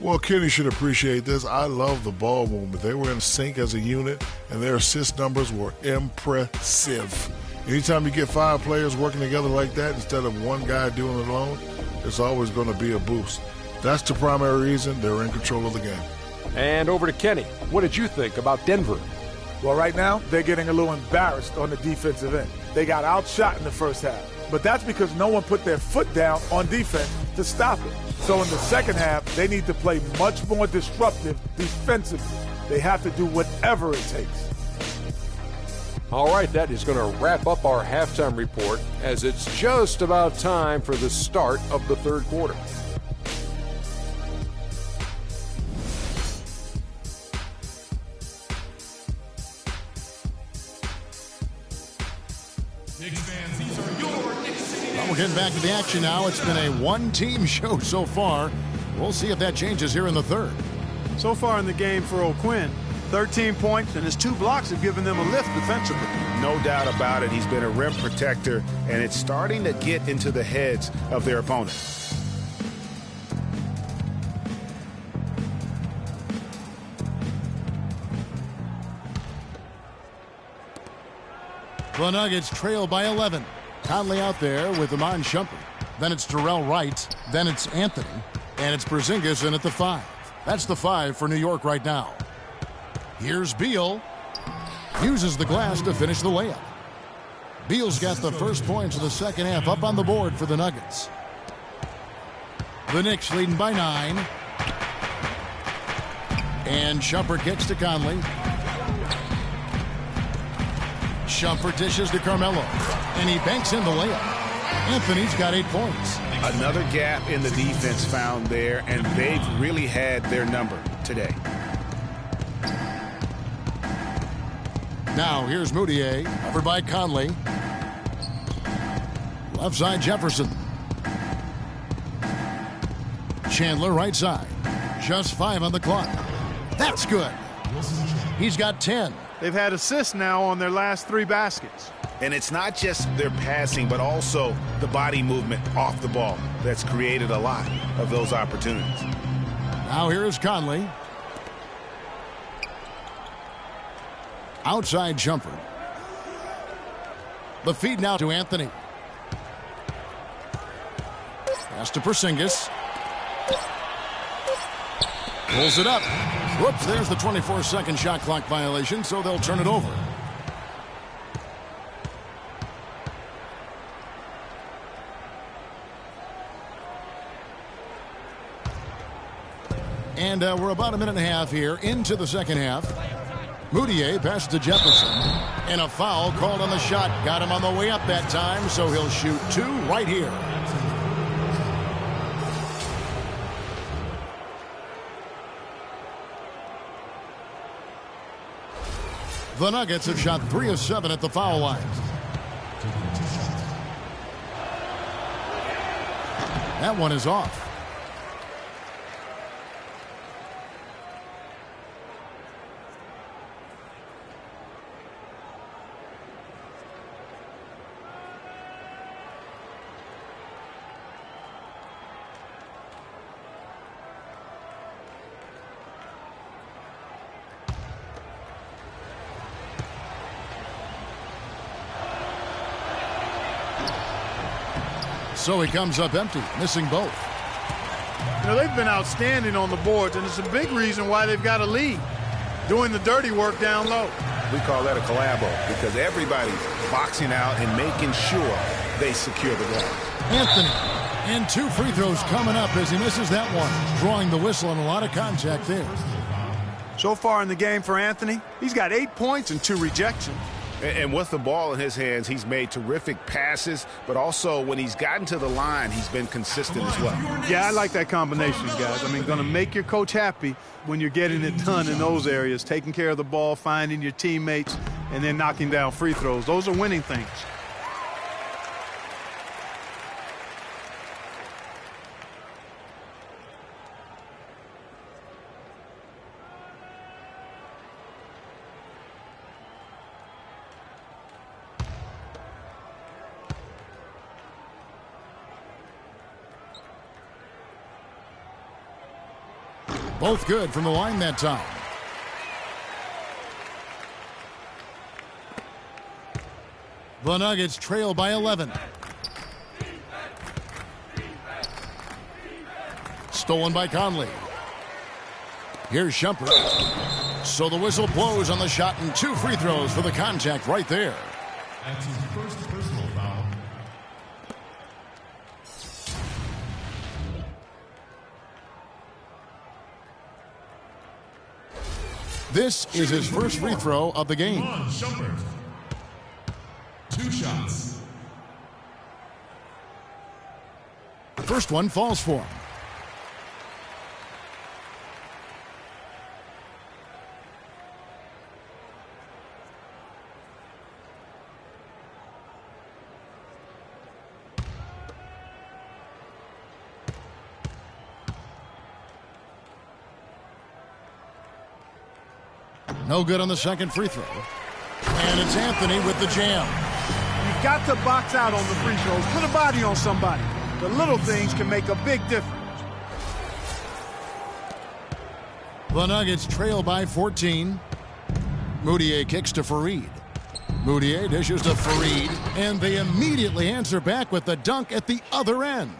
Well, Kenny should appreciate this. I love the ball movement. They were in sync as a unit, and their assist numbers were impressive. Anytime you get 5 players working together like that instead of one guy doing it alone, it's always going to be a boost. That's the primary reason they're in control of the game. And over to Kenny. What did you think about Denver? Well, right now, they're getting a little embarrassed on the defensive end. They got outshot in the first half. But that's because no one put their foot down on defense to stop it. So in the second half, they need to play much more disruptive defensively. They have to do whatever it takes. All right, that is going to wrap up our halftime report as it's just about time for the start of the third quarter. Knicks fans, these are your Knicks City. Well, we're getting back to the action now. It's been a one-team show so far. We'll see if that changes here in the third. So far in the game for O'Quinn, 13 points, and his 2 blocks have given them a lift defensively. No doubt about it. He's been a rim protector, and it's starting to get into the heads of their opponents. The Nuggets trail by 11. Conley out there with Iman Shumpert. Then it's Darrell Wright. Then it's Anthony. And it's Porzingis in at the 5. That's the 5 for New York right now. Here's Beal. Uses the glass to finish the layup. Beal's got the first points of the second half up on the board for the Nuggets. The Knicks leading by 9. And Shumpert gets to Conley. Shumpert dishes to Carmelo. And he banks in the layup. Anthony's got 8 points. Another gap in the defense found there, and they've really had their number today. Now here's Moutier, covered by Conley. Left side Jefferson. Chandler right side. Just 5 on the clock. That's good. He's got 10. They've had assists now on their last 3 baskets. And it's not just their passing, but also the body movement off the ball that's created a lot of those opportunities. Now here's Conley. Outside Shumpert. The feed now to Anthony. Pass to Porzingis. Pulls it up. Whoops, there's the 24-second shot clock violation, so they'll turn it over. And we're about a minute and a half here into the second half. Moutier passes to Jefferson. And a foul called on the shot. Got him on the way up that time, so he'll shoot 2 right here. The Nuggets have shot 3 of 7 at the foul line. That one is off. So he comes up empty, missing both. You know, they've been outstanding on the boards, and it's a big reason why they've got a lead, doing the dirty work down low. We call that a collabo because everybody's boxing out and making sure they secure the ball. Anthony, and 2 free throws coming up as he misses that one, drawing the whistle and a lot of contact there. So far in the game for Anthony, he's got 8 points and 2 rejections. And with the ball in his hands, he's made terrific passes, but also when he's gotten to the line, he's been consistent as well. Yeah, I like that combination, guys. I mean, going to make your coach happy when you're getting it done in those areas, taking care of the ball, finding your teammates, and then knocking down free throws. Those are winning things. Both good from the line that time. The Nuggets trail by 11. Stolen by Conley. Here's Shumpert. So the whistle blows on the shot and 2 free throws for the contact right there. That's his first personal foul. This is his first free throw of the game. Shumpert. 2 shots. First one falls for him. No good on the second free throw. And it's Anthony with the jam. You've got to box out on the free throws. Put a body on somebody. The little things can make a big difference. The Nuggets trail by 14. Moutier kicks to Fareed. Moutier dishes to Fareed, and they immediately answer back with the dunk at the other end.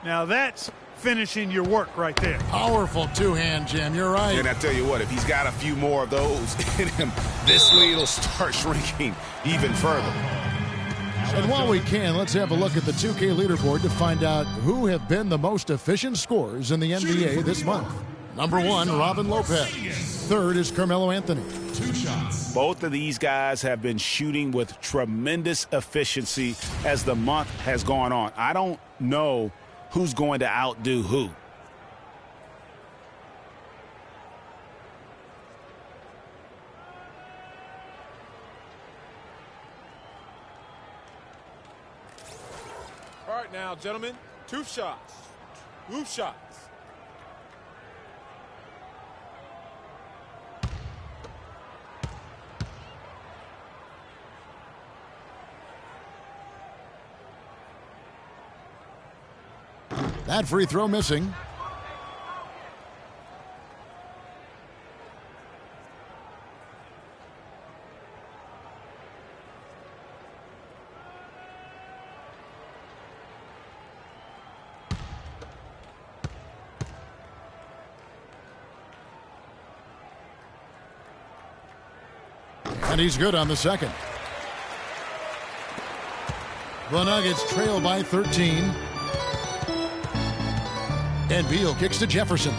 Now that's finishing your work right there. Powerful two-hand jam, you're right. And I tell you what, if he's got a few more of those in him, this lead will start shrinking even further. And while we can, let's have a look at the 2K leaderboard to find out who have been the most efficient scorers in the NBA this month. Number 1, Robin Lopez. Third is Carmelo Anthony. 2 shots. Both of these guys have been shooting with tremendous efficiency as the month has gone on. I don't know who's going to outdo who. All right now, gentlemen, 2 shots. 2 shots. That free throw missing. And he's good on the second. The Nuggets trail by 13. And Beal kicks to Jefferson.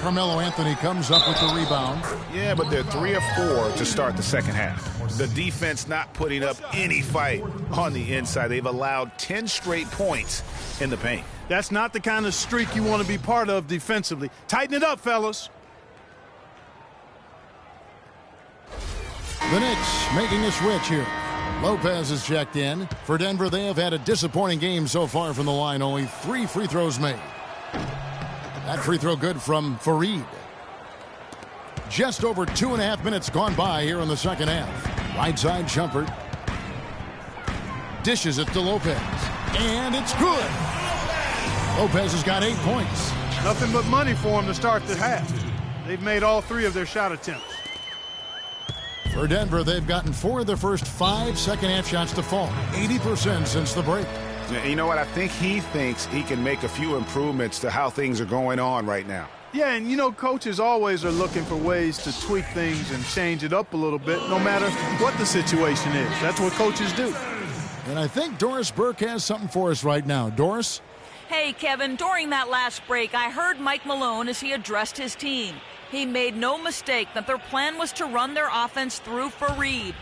Carmelo Anthony comes up with the rebound. Yeah, but they're 3 of 4 to start the second half. The defense not putting up any fight on the inside. They've allowed 10 straight points in the paint. That's not the kind of streak you want to be part of defensively. Tighten it up, fellas. The Knicks making a switch here. Lopez is checked in. For Denver, they have had a disappointing game so far from the line. Only 3 free throws made. That free throw good from Fareed. Just over 2.5 minutes gone by here in the second half. Right side Shumpert. Dishes it to Lopez. And it's good. Lopez has got 8 points. Nothing but money for him to start the half. They've made all 3 of their shot attempts. For Denver, they've gotten 4 of their first 5 second-half shots to fall. 80% since the break. You know what? I think he thinks he can make a few improvements to how things are going on right now. Yeah, and you know, coaches always are looking for ways to tweak things and change it up a little bit, no matter what the situation is. That's what coaches do. And I think Doris Burke has something for us right now. Doris? Hey, Kevin, during that last break, I heard Mike Malone as he addressed his team. He made no mistake that their plan was to run their offense through Fareed.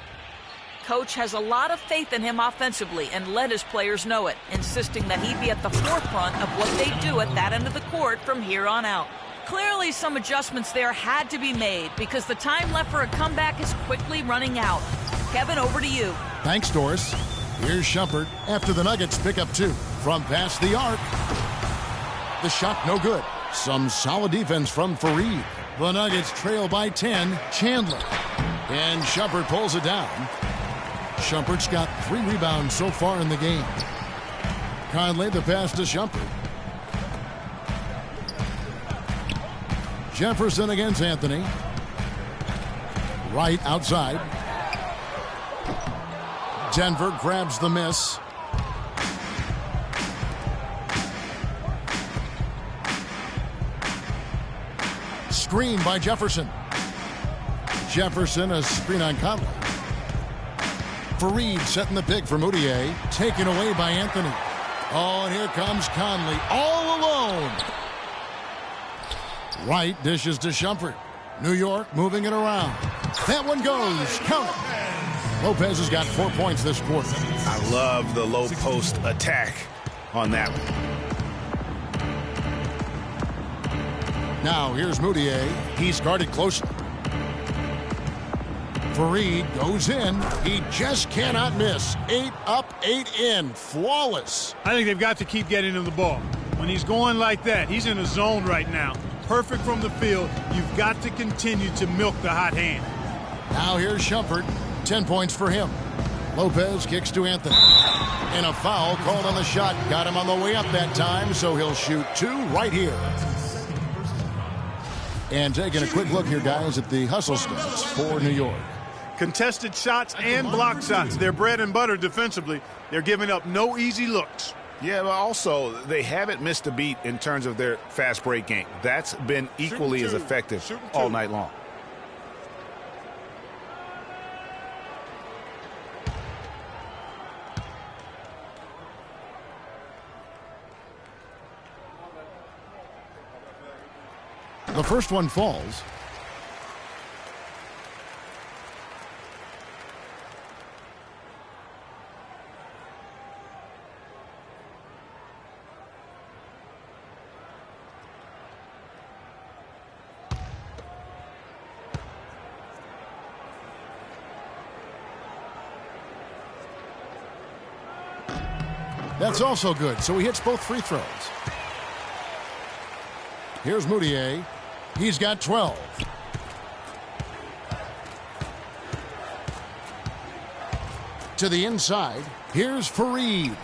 Coach has a lot of faith in him offensively and let his players know it, insisting that he be at the forefront of what they do at that end of the court from here on out. Clearly, some adjustments there had to be made because the time left for a comeback is quickly running out. Kevin, over to you. Thanks, Doris. Here's Shumpert after the Nuggets pick up 2 from past the arc. The shot no good. Some solid defense from Fareed. The Nuggets trail by 10. Chandler. And Shumpert pulls it down. Shumpert's got 3 rebounds so far in the game. Conley the pass to Shumpert. Jefferson against Anthony. Right outside. Denver grabs the miss. screen by Jefferson. Jefferson, a screen on Conley. Fareed setting the pick for Moutier. Taken away by Anthony. Oh, and here comes Conley all alone. Wright dishes to Shumpert. New York moving it around. That one goes. Count it. Lopez has got 4 points this quarter. I love the low post attack on that one. Now here's Moutier. He's guarded closely. Fareed goes in. He just cannot miss. 8 up, 8 in. Flawless. I think they've got to keep getting him the ball. When he's going like that, he's in a zone right now. Perfect from the field. You've got to continue to milk the hot hand. Now here's Shumpert. 10 points for him. Lopez kicks to Anthony. And a foul called on the shot. Got him on the way up that time, so he'll shoot 2 right here. And taking a quick look here, guys, at the hustle stats for New York. Contested shots and block shots. They're bread and butter defensively. They're giving up no easy looks. Yeah, but also they haven't missed a beat in terms of their fast break game. That's been equally as effective all night long. The first one falls. That's also good, so he hits both free throws. Here's Moutier. He's got 12. To the inside. Here's Fareed.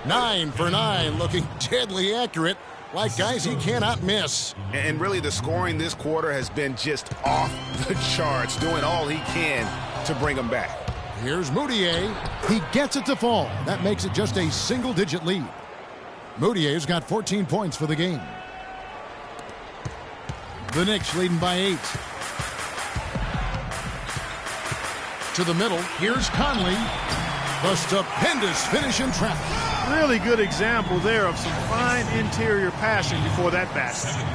9 for 9, looking deadly accurate. Like guys he cannot miss. And really the scoring this quarter has been just off the charts, doing all he can to bring them back. Here's Moutier. He gets it to fall. That makes it just a single-digit lead. Moutier's got 14 points for the game. The Knicks leading by 8. To the middle. Here's Conley. The stupendous finish in traffic. Really good example there of some fine interior passing before that basket.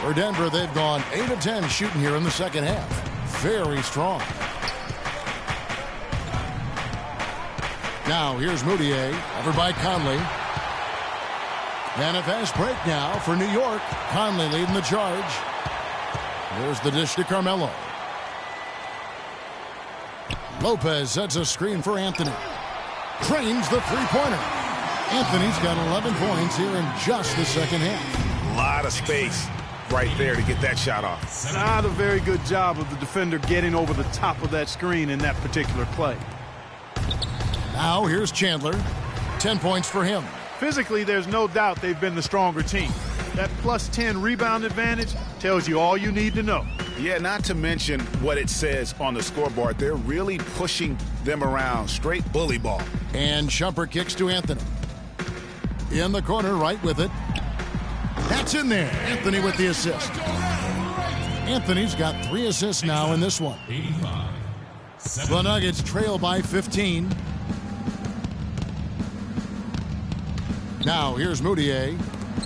For Denver, they've gone 8 of 10 shooting here in the second half. Very strong. Now here's Moutier. Over by Conley. And a fast break now for New York. Conley leading the charge. Here's the dish to Carmelo. Lopez sets a screen for Anthony. Trains the three-pointer. Anthony's got 11 points here in just the second half. A lot of space right there to get that shot off. Not a very good job of the defender getting over the top of that screen in that particular play. Now here's Chandler. 10 points for him. Physically, there's no doubt they've been the stronger team. That plus 10 rebound advantage tells you all you need to know. Yeah, not to mention what it says on the scoreboard. They're really pushing them around. Straight bully ball. And Shumpert kicks to Anthony. In the corner, right with it. That's in there. Anthony with the assist. Anthony's got 3 assists now in this one. The Nuggets trail by 15. Now here's Moutier.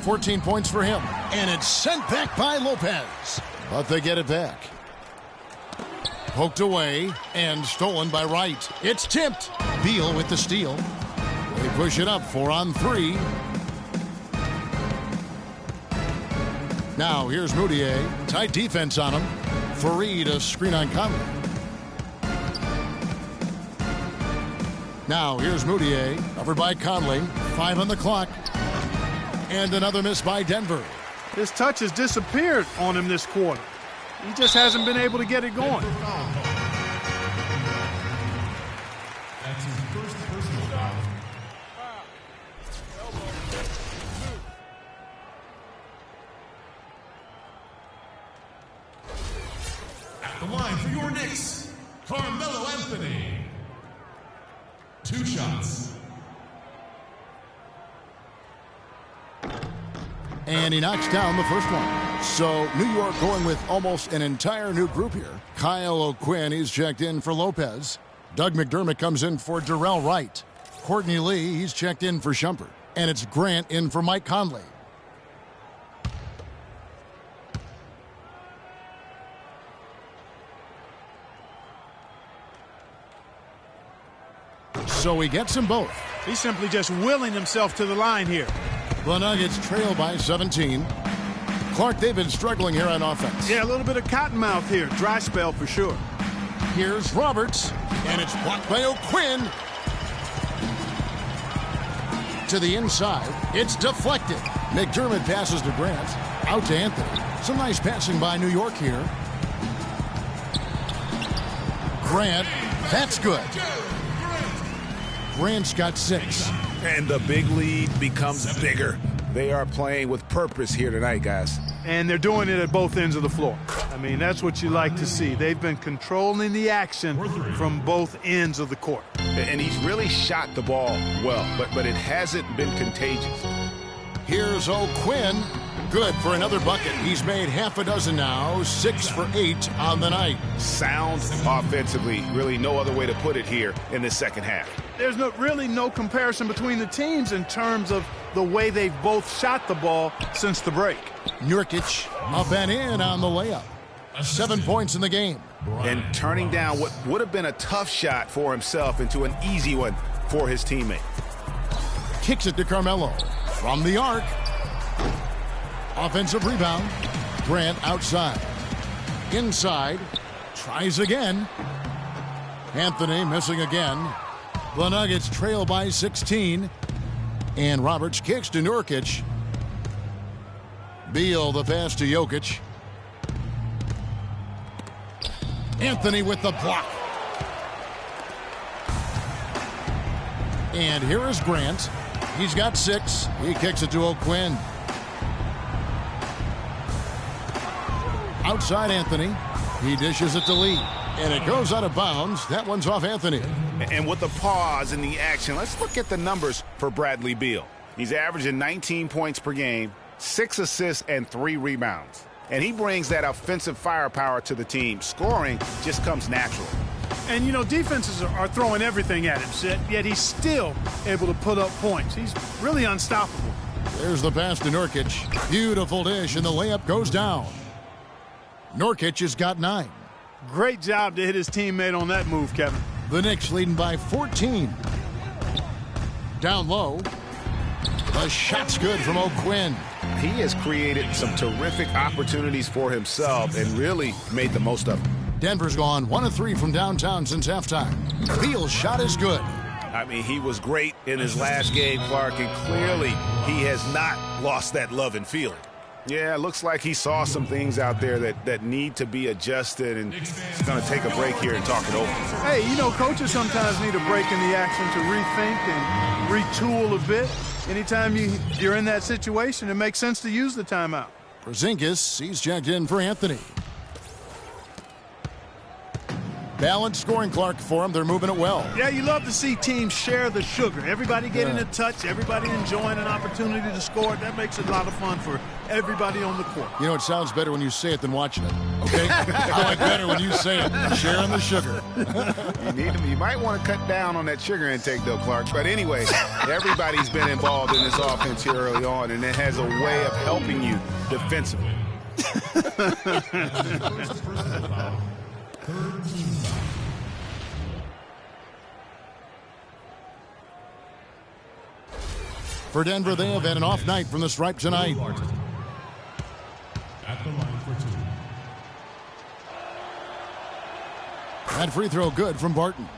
14 points for him. And it's sent back by Lopez. But they get it back. Poked away and stolen by Wright. It's tipped. Beal with the steal. They push it up 4 on 3. Now here's Moutier. Tight defense on him. Fareed a screen on Conley. Now here's Moutier. Covered by Conley. 5 on the clock. And another miss by Denver. His touch has disappeared on him this quarter. He just hasn't been able to get it going. That's his first personal foul. At the line for your Knicks, Carmelo Anthony. 2 shots. And he knocks down the first one. So New York going with almost an entire new group here. Kyle O'Quinn, he's checked in for Lopez. Doug McDermott comes in for Darrell Wright. Courtney Lee, he's checked in for Shumpert. And it's Grant in for Mike Conley. So he gets them both. He's simply just willing himself to the line here. The Nuggets trail by 17. Clark, they've been struggling here on offense. Yeah, a little bit of cottonmouth here. Dry spell for sure. Here's Roberts, and it's blocked by O'Quinn. To the inside, it's deflected. McDermott passes to Grant. Out to Anthony. Some nice passing by New York here. Grant, that's good. Grant's got 6. And the big lead becomes bigger. They are playing with purpose here tonight, guys. And they're doing it at both ends of the floor. I mean, that's what you like to see. They've been controlling the action from both ends of the court. And he's really shot the ball well, but it hasn't been contagious. Here's O'Quinn. Good for another bucket. He's made half a dozen now, 6 for 8 on the night. Sound offensively, really no other way to put it here in the second half. There's really no comparison between the teams in terms of the way they've both shot the ball since the break. Nurkic up and in on the layup. 7 points in the game. And turning down what would have been a tough shot for himself into an easy one for his teammate. Kicks it to Carmelo. From the arc. Offensive rebound. Grant outside. Inside. Tries again. Anthony missing again. The Nuggets trail by 16. And Roberts kicks to Nurkic. Beal the pass to Jokic. Anthony with the block. And here is Grant. He's got 6. He kicks it to O'Quinn. Outside Anthony. He dishes it to Lee. And it goes out of bounds. That one's off Anthony. And with the pause in the action, let's look at the numbers for Bradley Beal. He's averaging 19 points per game, 6 assists, and 3 rebounds. And he brings that offensive firepower to the team. Scoring just comes natural. And, you know, defenses are throwing everything at him, yet he's still able to put up points. He's really unstoppable. There's the pass to Nurkic. Beautiful dish, and the layup goes down. Nurkic has got 9. Great job to hit his teammate on that move, Kevin. The Knicks leading by 14. Down low. The shot's good from O'Quinn. He has created some terrific opportunities for himself and really made the most of them. Denver's gone 1 of 3 from downtown since halftime. Beal's shot is good. I mean, he was great in his last game, Clark, and clearly he has not lost that love and feeling. Yeah, it looks like he saw some things out there that need to be adjusted, and he's going to take a break here and talk it over. Hey, you know, coaches sometimes need a break in the action to rethink and retool a bit. Anytime you're in that situation, it makes sense to use the timeout. Porzingis, he's checked in for Anthony. Balanced scoring, Clark, for him. They're moving it well. Yeah, you love to see teams share the sugar. Everybody getting a touch, everybody enjoying an opportunity to score. That makes it a lot of fun for everybody on the court. You know, it sounds better when you say it than watching it, okay? I like better when you say it. Sharing the sugar. You might want to cut down on that sugar intake, though, Clark. But anyway, everybody's been involved in this offense here early on, and it has a way of helping you defensively. For Denver, they have had an off night from the stripe tonight. At the line for 2. That free throw good from Barton.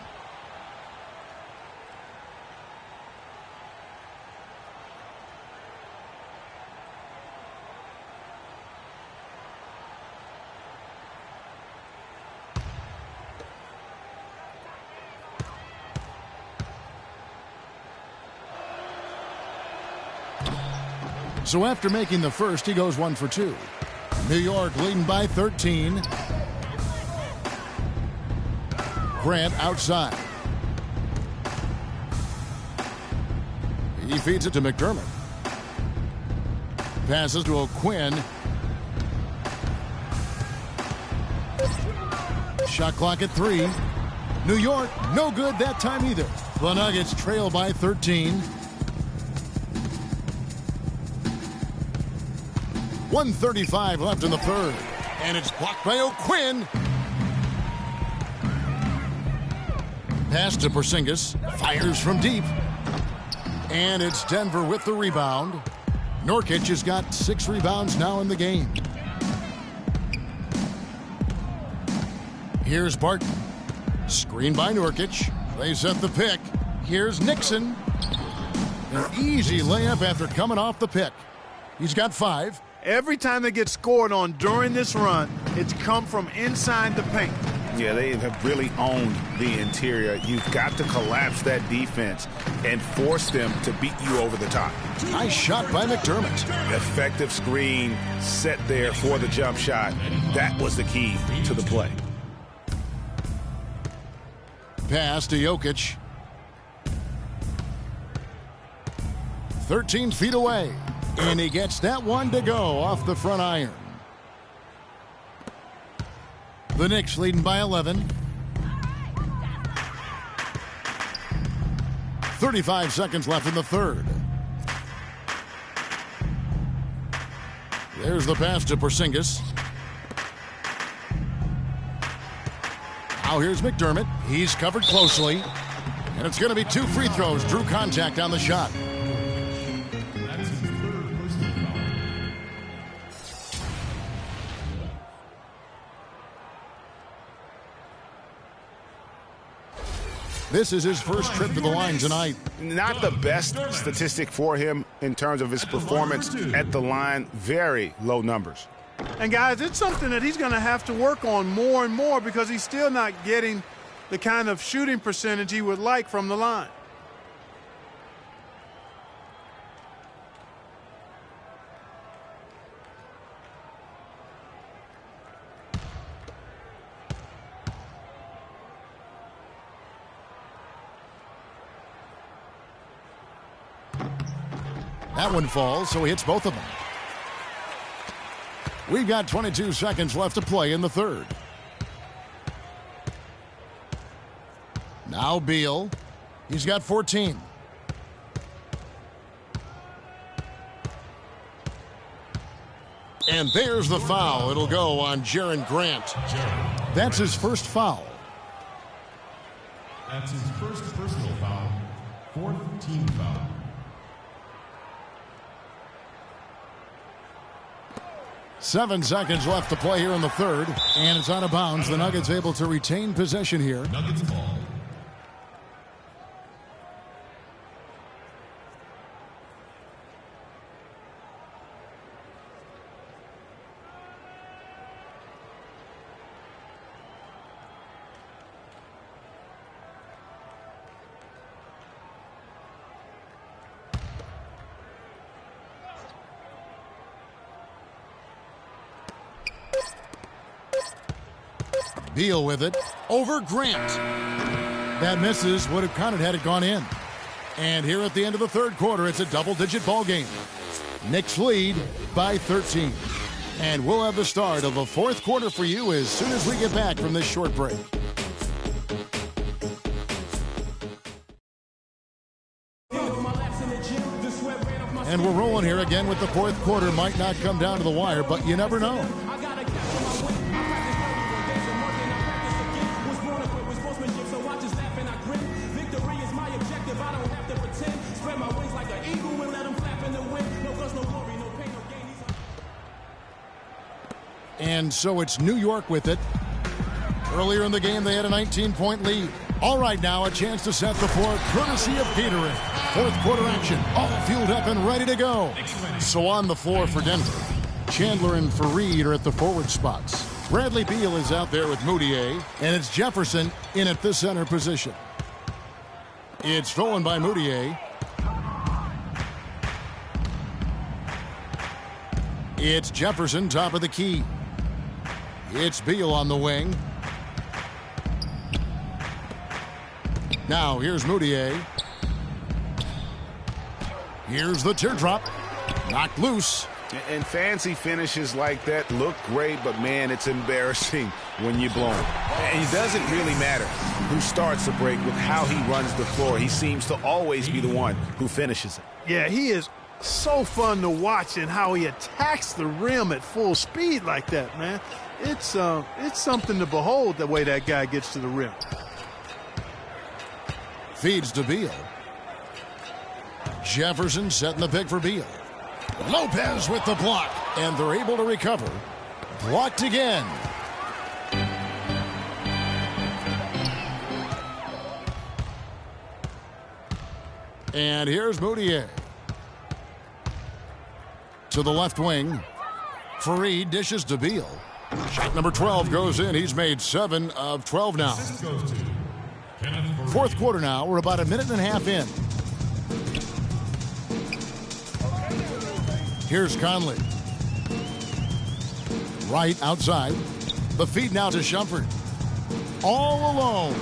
So after making the first, he goes 1 for 2. New York leading by 13. Grant outside. He feeds it to McDermott. Passes to O'Quinn. Shot clock at 3. New York, no good that time either. The Nuggets trail by 13. 1:35 left in the third. And it's blocked by O'Quinn. Pass to Porzingis. Fires from deep. And it's Denver with the rebound. Nurkic has got 6 rebounds now in the game. Here's Barton. Screen by Nurkic. They set the pick. Here's Nixon. An easy layup after coming off the pick. He's got 5. Every time they get scored on during this run, it's come from inside the paint. Yeah, they have really owned the interior. You've got to collapse that defense and force them to beat you over the top. Nice shot by McDermott. Effective screen set there for the jump shot. That was the key to the play. Pass to Jokic. 13 feet away. And he gets that one to go off the front iron. The Knicks leading by 11. 35 seconds left in the third. There's the pass to Porzingis. Now here's McDermott. He's covered closely. And it's going to be 2 free throws. Drew contact on the shot. This is his first trip to the line tonight. Not the best statistic for him in terms of his performance at the line. Very low numbers. And, guys, it's something that he's going to have to work on more and more because he's still not getting the kind of shooting percentage he would like from the line. That one falls, so he hits both of them. We've got 22 seconds left to play in the third. Now Beal. He's got 14. And there's the foul. It'll go on Jaren Grant. That's his first foul. That's his first personal foul. 4th team foul. Seven seconds left to play here in the third, and it's out of bounds. The Nuggets able to retain possession here. Nuggets ball. Beal with it over Grant. That misses. Would have counted had it gone in. And here at the end of the third quarter, it's a double-digit ball game. Knicks lead by 13. And we'll have the start of the fourth quarter for you as soon as we get back from this short break. And we're rolling here again with the fourth quarter. Might not come down to the wire, but you never know. And so it's New York with it. Earlier in the game, they had a 19-point lead. All right, now a chance to set the floor, courtesy of Gatorade. Fourth quarter action, all fueled up and ready to go. So on the floor for Denver, Chandler and Fareed are at the forward spots. Bradley Beal is out there with Moutier, and it's Jefferson in at the center position. It's stolen by Moutier. It's Jefferson, top of the key. It's Beal on the wing. Now here's Moutier. Here's the teardrop. Knocked loose. And fancy finishes like that look great, but, man, it's embarrassing when you blow them. And it doesn't really matter who starts the break with how he runs the floor. He seems to always be the one who finishes it. Yeah, he is so fun to watch, and how he attacks the rim at full speed like that, man. It's something to behold, the way that guy gets to the rim. Feeds to Beal. Jefferson setting the pick for Beal. Lopez with the block, and they're able to recover. Blocked again. And here's Moutier. To the left wing. Fareed dishes to Beal. Shot number 12 goes in. He's made 7 of 12 now. Fourth quarter now. We're about a minute and a half in. Here's Conley. Right outside. The feed now to Shumpert. All alone.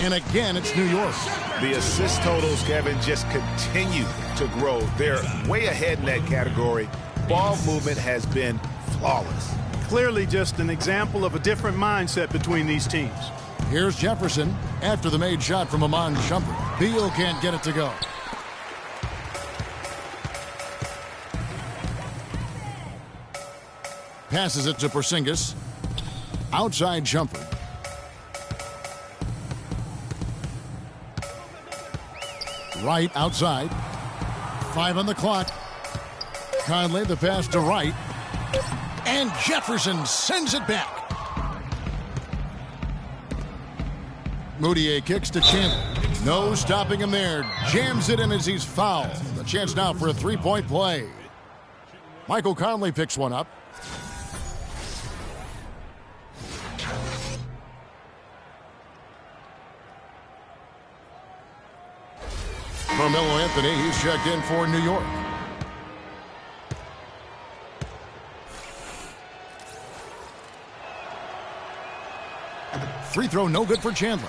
And again, it's New York. The assist totals, Kevin, just continue to grow. They're way ahead in that category. Ball movement has been flawless. Clearly just an example of a different mindset between these teams. Here's Jefferson after the made shot from Iman Shumpert. Beal can't get it to go. Passes it to Porzingis. Outside Shumpert. Right outside. 5 on the clock. Conley, the pass to Wright. And Jefferson sends it back. Moutier kicks to Chandler. No stopping him there. Jams it in as he's fouled. The chance now for a three-point play. Michael Conley picks one up. Carmelo Anthony, he's checked in for New York. Free throw no good for Chandler.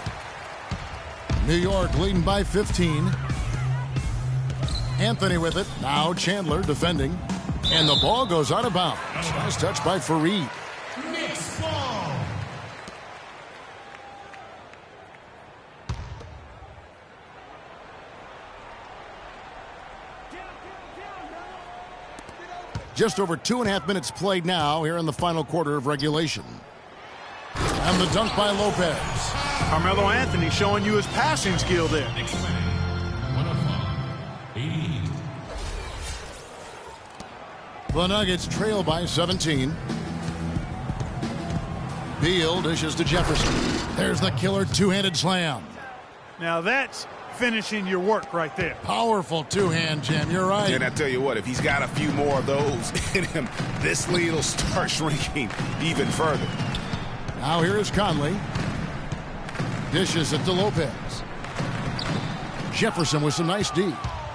New York leading by 15. Anthony with it. Now Chandler defending. And the ball goes out of bounds. Nice touch by Fareed. Knicks ball. Just over 2.5 minutes played now here in the final quarter of regulation. And the dunk by Lopez. Carmelo Anthony showing you his passing skill there. The Nuggets trail by 17. Beal dishes to Jefferson. There's the killer two-handed slam. Now that's finishing your work right there. Powerful two-hand jam. You're right. And I tell you what, if he's got a few more of those in him, this lead will start shrinking even further. Now here is Conley. Dishes it to Lopez. Jefferson with some nice D.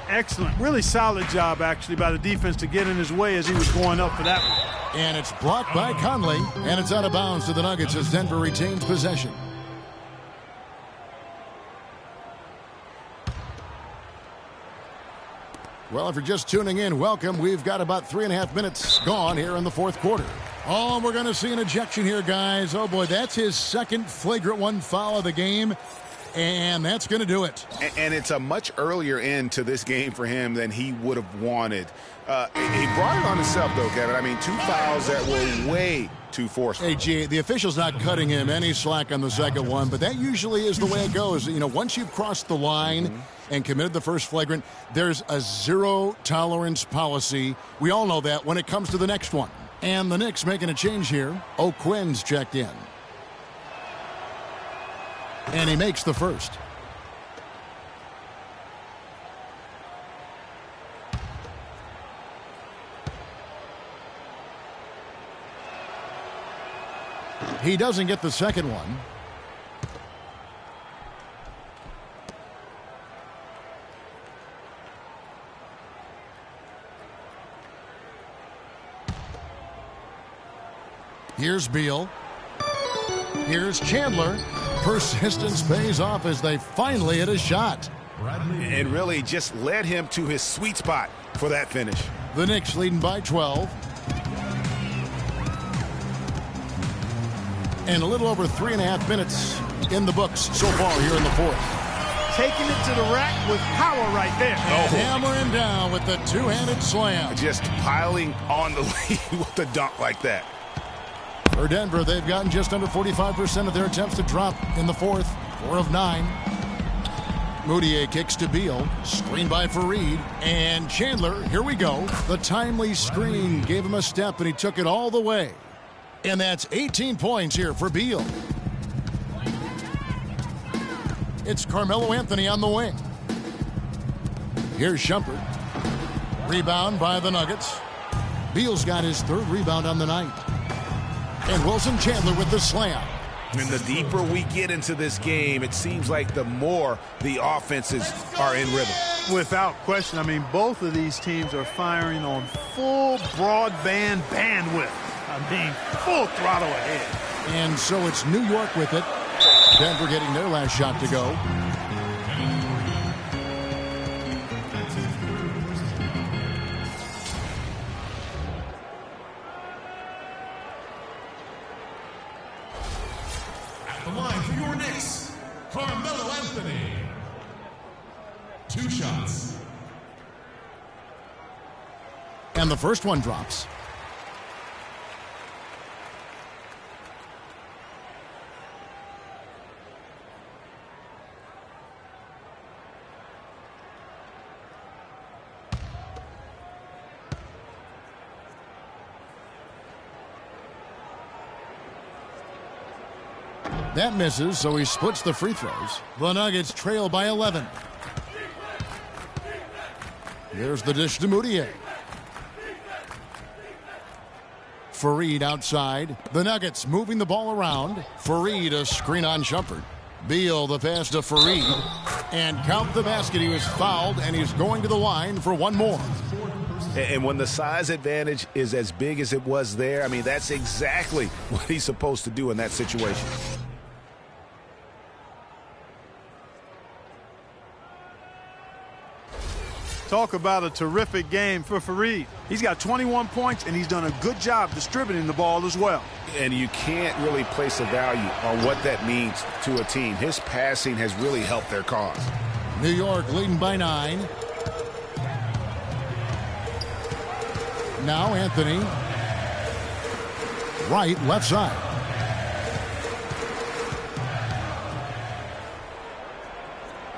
Excellent. Really solid job, actually, by the defense to get in his way as he was going up for that one. And it's blocked by Conley, and it's out of bounds to the Nuggets as Denver retains possession. Well, if you're just tuning in, welcome. We've got about 3.5 minutes gone here in the fourth quarter. Oh, we're going to see an ejection here, guys. Oh, boy, that's his second flagrant one foul of the game. And that's going to do it. And it's a much earlier end to this game for him than he would have wanted. He brought it on himself, though, Kevin. I mean, 2 fouls that were way too forceful. Hey, G, the official's not cutting him any slack on the second one, but that usually is the way it goes. You know, once you've crossed the line and committed the first flagrant, there's a zero-tolerance policy. We all know that when it comes to the next one. And the Knicks making a change here. O'Quinn's checked in. And he makes the first. He doesn't get the second one. Here's Beal. Here's Chandler. Persistence pays off as they finally hit a shot. And really just led him to his sweet spot for that finish. The Knicks leading by 12. And a little over 3.5 minutes in the books so far here in the fourth. Taking it to the rack with power right there. And hammering down with the two-handed slam. Just piling on the lead with a dunk like that. For Denver, they've gotten just under 45% of their attempts to drop in the fourth. 4 of 9. Moutier kicks to Beal. Screen by Fareed. And Chandler, here we go. The timely screen gave him a step, and he took it all the way. And that's 18 points here for Beal. It's Carmelo Anthony on the wing. Here's Shumpert. Rebound by the Nuggets. Beal's got his 3rd rebound on the night. And Wilson Chandler with the slam. And the deeper we get into this game, it seems like the more the offenses are in rhythm. Without question. I mean, both of these teams are firing on full broadband bandwidth. I mean, full throttle ahead. And so it's New York with it. Denver getting their last shot to go. At the line for your Knicks, Carmelo Anthony. 2 shots. And the first one drops. That misses, so he splits the free throws. The Nuggets trail by 11. Here's the dish to Moutier. Fareed outside. The Nuggets moving the ball around. Fareed a screen on Shumpert. Beal the pass to Fareed. And count the basket. He was fouled, and he's going to the line for one more. And when the size advantage is as big as it was there, I mean, that's exactly what he's supposed to do in that situation. Talk about a terrific game for Fareed. He's got 21 points, and he's done a good job distributing the ball as well. And you can't really place a value on what that means to a team. His passing has really helped their cause. New York leading by 9. Now Anthony. Right, left side.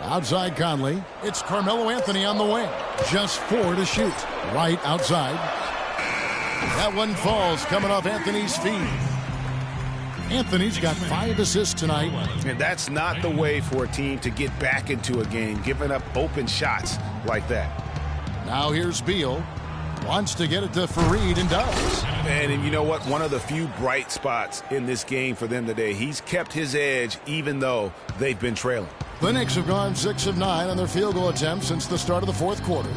Outside Conley. It's Carmelo Anthony on the wing. Just 4 to shoot. Right outside. That one falls coming off Anthony's feet. Anthony's got 5 assists tonight. And that's not the way for a team to get back into a game, giving up open shots like that. Now here's Beal. Wants to get it to Fareed and does. And you know what? One of the few bright spots in this game for them today. He's kept his edge even though they've been trailing. The Knicks have gone 6 of 9 on their field goal attempts since the start of the fourth quarter.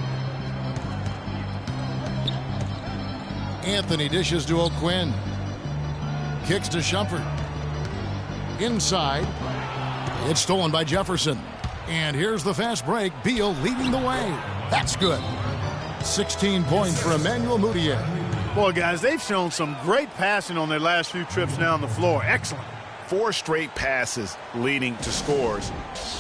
Anthony dishes to O'Quinn. Kicks to Shumpert. Inside. It's stolen by Jefferson. And here's the fast break. Beal leading the way. That's good. 16 points for Emmanuel Moutier. Boy, guys, they've shown some great passing on their last few trips down the floor. Excellent. 4 straight passes leading to scores.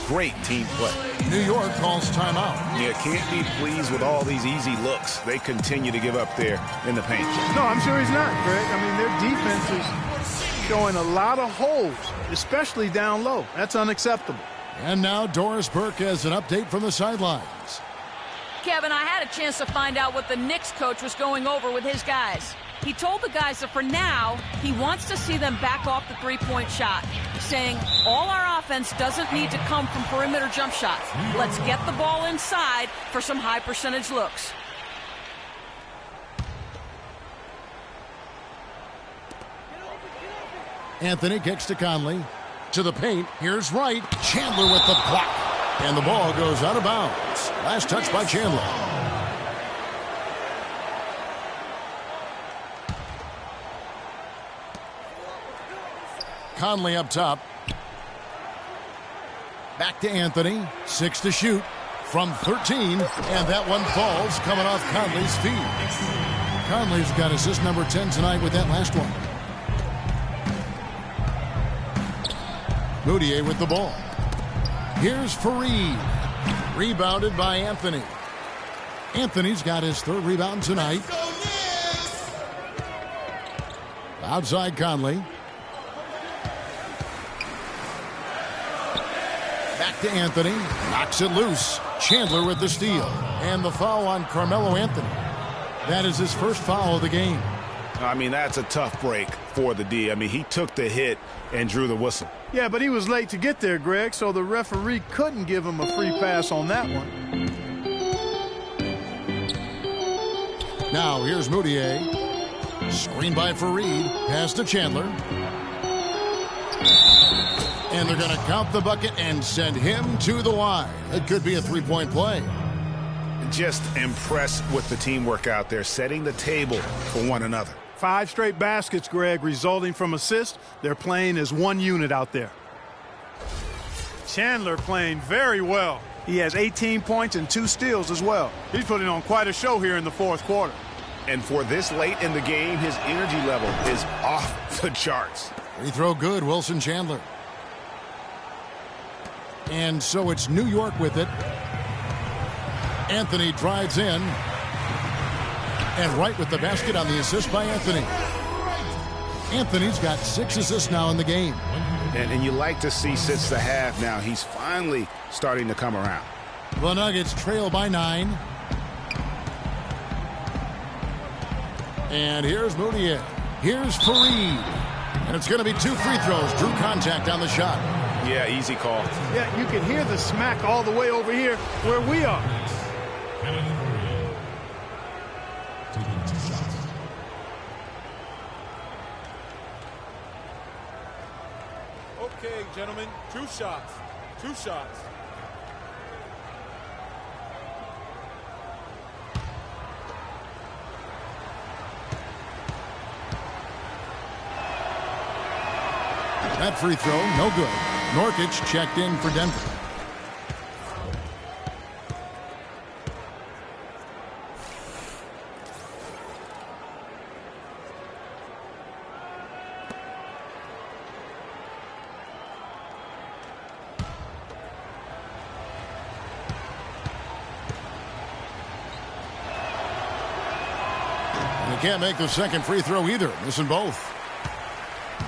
Great team play. New York calls timeout. You can't be pleased with all these easy looks they continue to give up there in the paint. No, I'm sure he's not, Greg. I mean, their defense is showing a lot of holes, especially down low. That's unacceptable. And now Doris Burke has an update from the sidelines. Kevin, I had a chance to find out what the Knicks coach was going over with his guys. He told the guys that for now, he wants to see them back off the three-point shot, saying all our offense doesn't need to come from perimeter jump shots. Let's get the ball inside for some high percentage looks. Anthony kicks to Conley. To the paint. Here's Wright. Chandler with the block. And the ball goes out of bounds. Last touch by Chandler. Conley up top. Back to Anthony. 6 to shoot from 13. And that one falls coming off Conley's feet. Conley's got assist number 10 tonight with that last one. Moutier with the ball. Here's Fareed. Rebounded by Anthony. Anthony's got his third rebound tonight. Outside Conley. Back to Anthony. Knocks it loose. Chandler with the steal. And the foul on Carmelo Anthony. That is his first foul of the game. I mean, that's a tough break for the D. I mean, he took the hit and drew the whistle. Yeah, but he was late to get there, Greg, so the referee couldn't give him a free pass on that one. Now here's Moutier. Screen by Fareed. Pass to Chandler. And they're going to count the bucket and send him to the line. It could be a three-point play. Just impressed with the teamwork out there, setting the table for one another. 5 straight baskets, Greg, resulting from assists. They're playing as one unit out there. Chandler playing very well. He has 18 points and 2 steals as well. He's putting on quite a show here in the fourth quarter. And for this late in the game, his energy level is off the charts. Free throw good, Wilson Chandler. And so it's New York with it. Anthony drives in. And right with the basket on the assist by Anthony. Anthony's got 6 assists now in the game. And you like to see since the half now, he's finally starting to come around. The Nuggets trail by 9. And here's Moutier. Here's Fareed. And it's going to be 2 free throws. Drew contact on the shot. Yeah, easy call. Yeah, you can hear the smack all the way over here where we are. Okay, gentlemen, 2 shots. 2 shots. That free throw, no good. Nurkic checked in for Denver. And he can't make the second free throw either, missing both.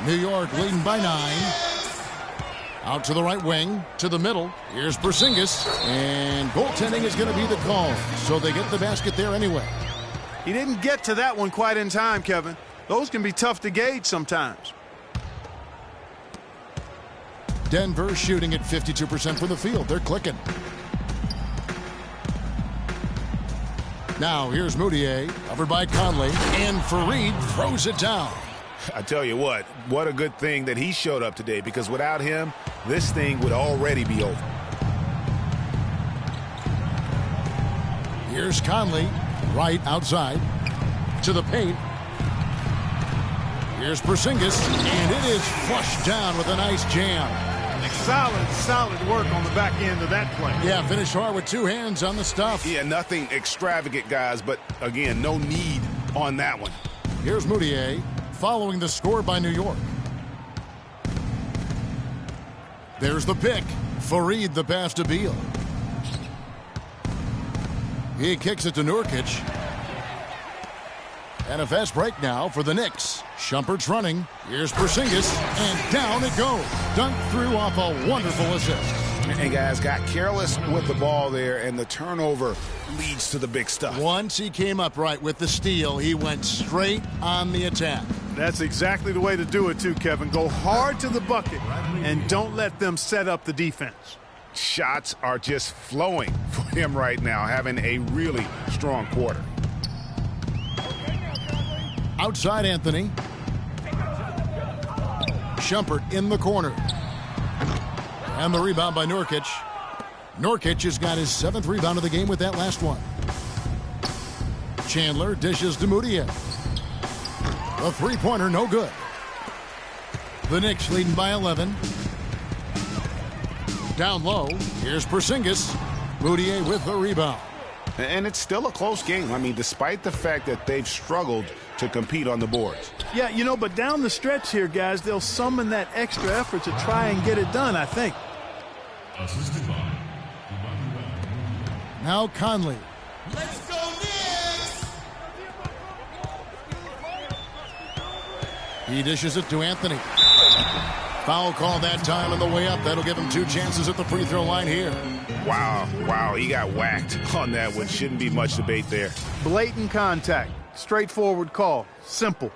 New York leading by 9. Out to the right wing, to the middle. Here's Porzingis, and goaltending is going to be the call, so they get the basket there anyway. He didn't get to that one quite in time, Kevin. Those can be tough to gauge sometimes. Denver shooting at 52% from the field. They're clicking. Now here's Moutier, covered by Conley, and Fareed throws it down. I tell you what a good thing that he showed up today, because without him, this thing would already be over. Here's Conley, right outside, to the paint. Here's Porzingis, and it is flushed down with a nice jam. Solid work on the back end of that play. Yeah, finished hard with 2 hands on the stuff. Yeah, nothing extravagant, guys, but again, no need on that one. Here's Moutier, following the score by New York. There's the pick. Fareed the pass to Beal. He kicks it to Nurkic. And a fast break now for the Knicks. Shumpert's running. Here's Porzingis, and down it goes. Dunked through off a wonderful assist. And guys got careless with the ball there, and the turnover leads to the big stuff. Once he came up right with the steal, he went straight on the attack. That's exactly the way to do it too, Kevin. Go hard to the bucket and don't let them set up the defense. Shots are just flowing for him right now, having a really strong quarter. Outside Anthony. Shumpert in the corner. And the rebound by Nurkic. Nurkic has got his 7th rebound of the game with that last one. Chandler dishes to Moutier. A three-pointer, no good. The Knicks leading by 11. Down low, here's Porzingis. Moutier with the rebound. And it's still a close game. I mean, despite the fact that they've struggled to compete on the boards. Yeah, you know, but down the stretch here, guys, they'll summon that extra effort to try and get it done, I think. Now Conley. Let's go, Knicks! He dishes it to Anthony. Foul call that time on the way up. That'll give him 2 chances at the free throw line here. Wow, he got whacked on that one. Shouldn't be much debate there. Blatant contact. Straightforward call. Simple.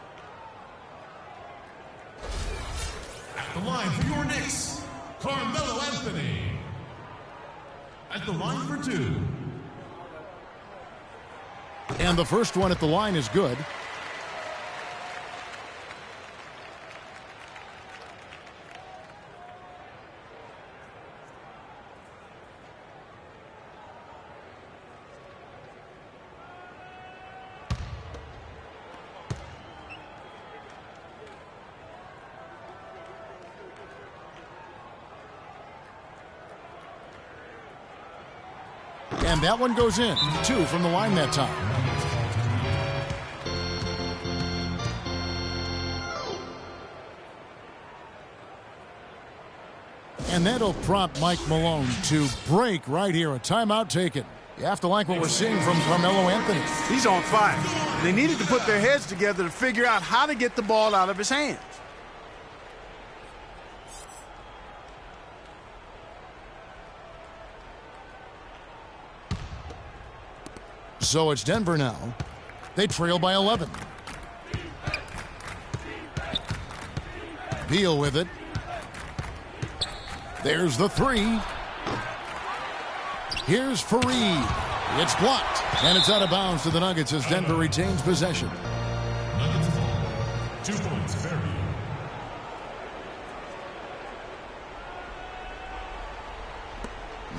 At the line for your Knicks, Carmelo Anthony. At the line for 2. And the first one at the line is good. And that one goes in. 2 from the line that time. And that'll prompt Mike Malone to break right here. A timeout taken. You have to like what we're seeing from Carmelo Anthony. He's on fire. They needed to put their heads together to figure out how to get the ball out of his hands. So it's Denver now. They trail by 11. Beal with it. There's the 3. Here's Fareed. It's blocked. And it's out of bounds to the Nuggets as Denver retains possession. Nuggets ball. 2 points, Barry.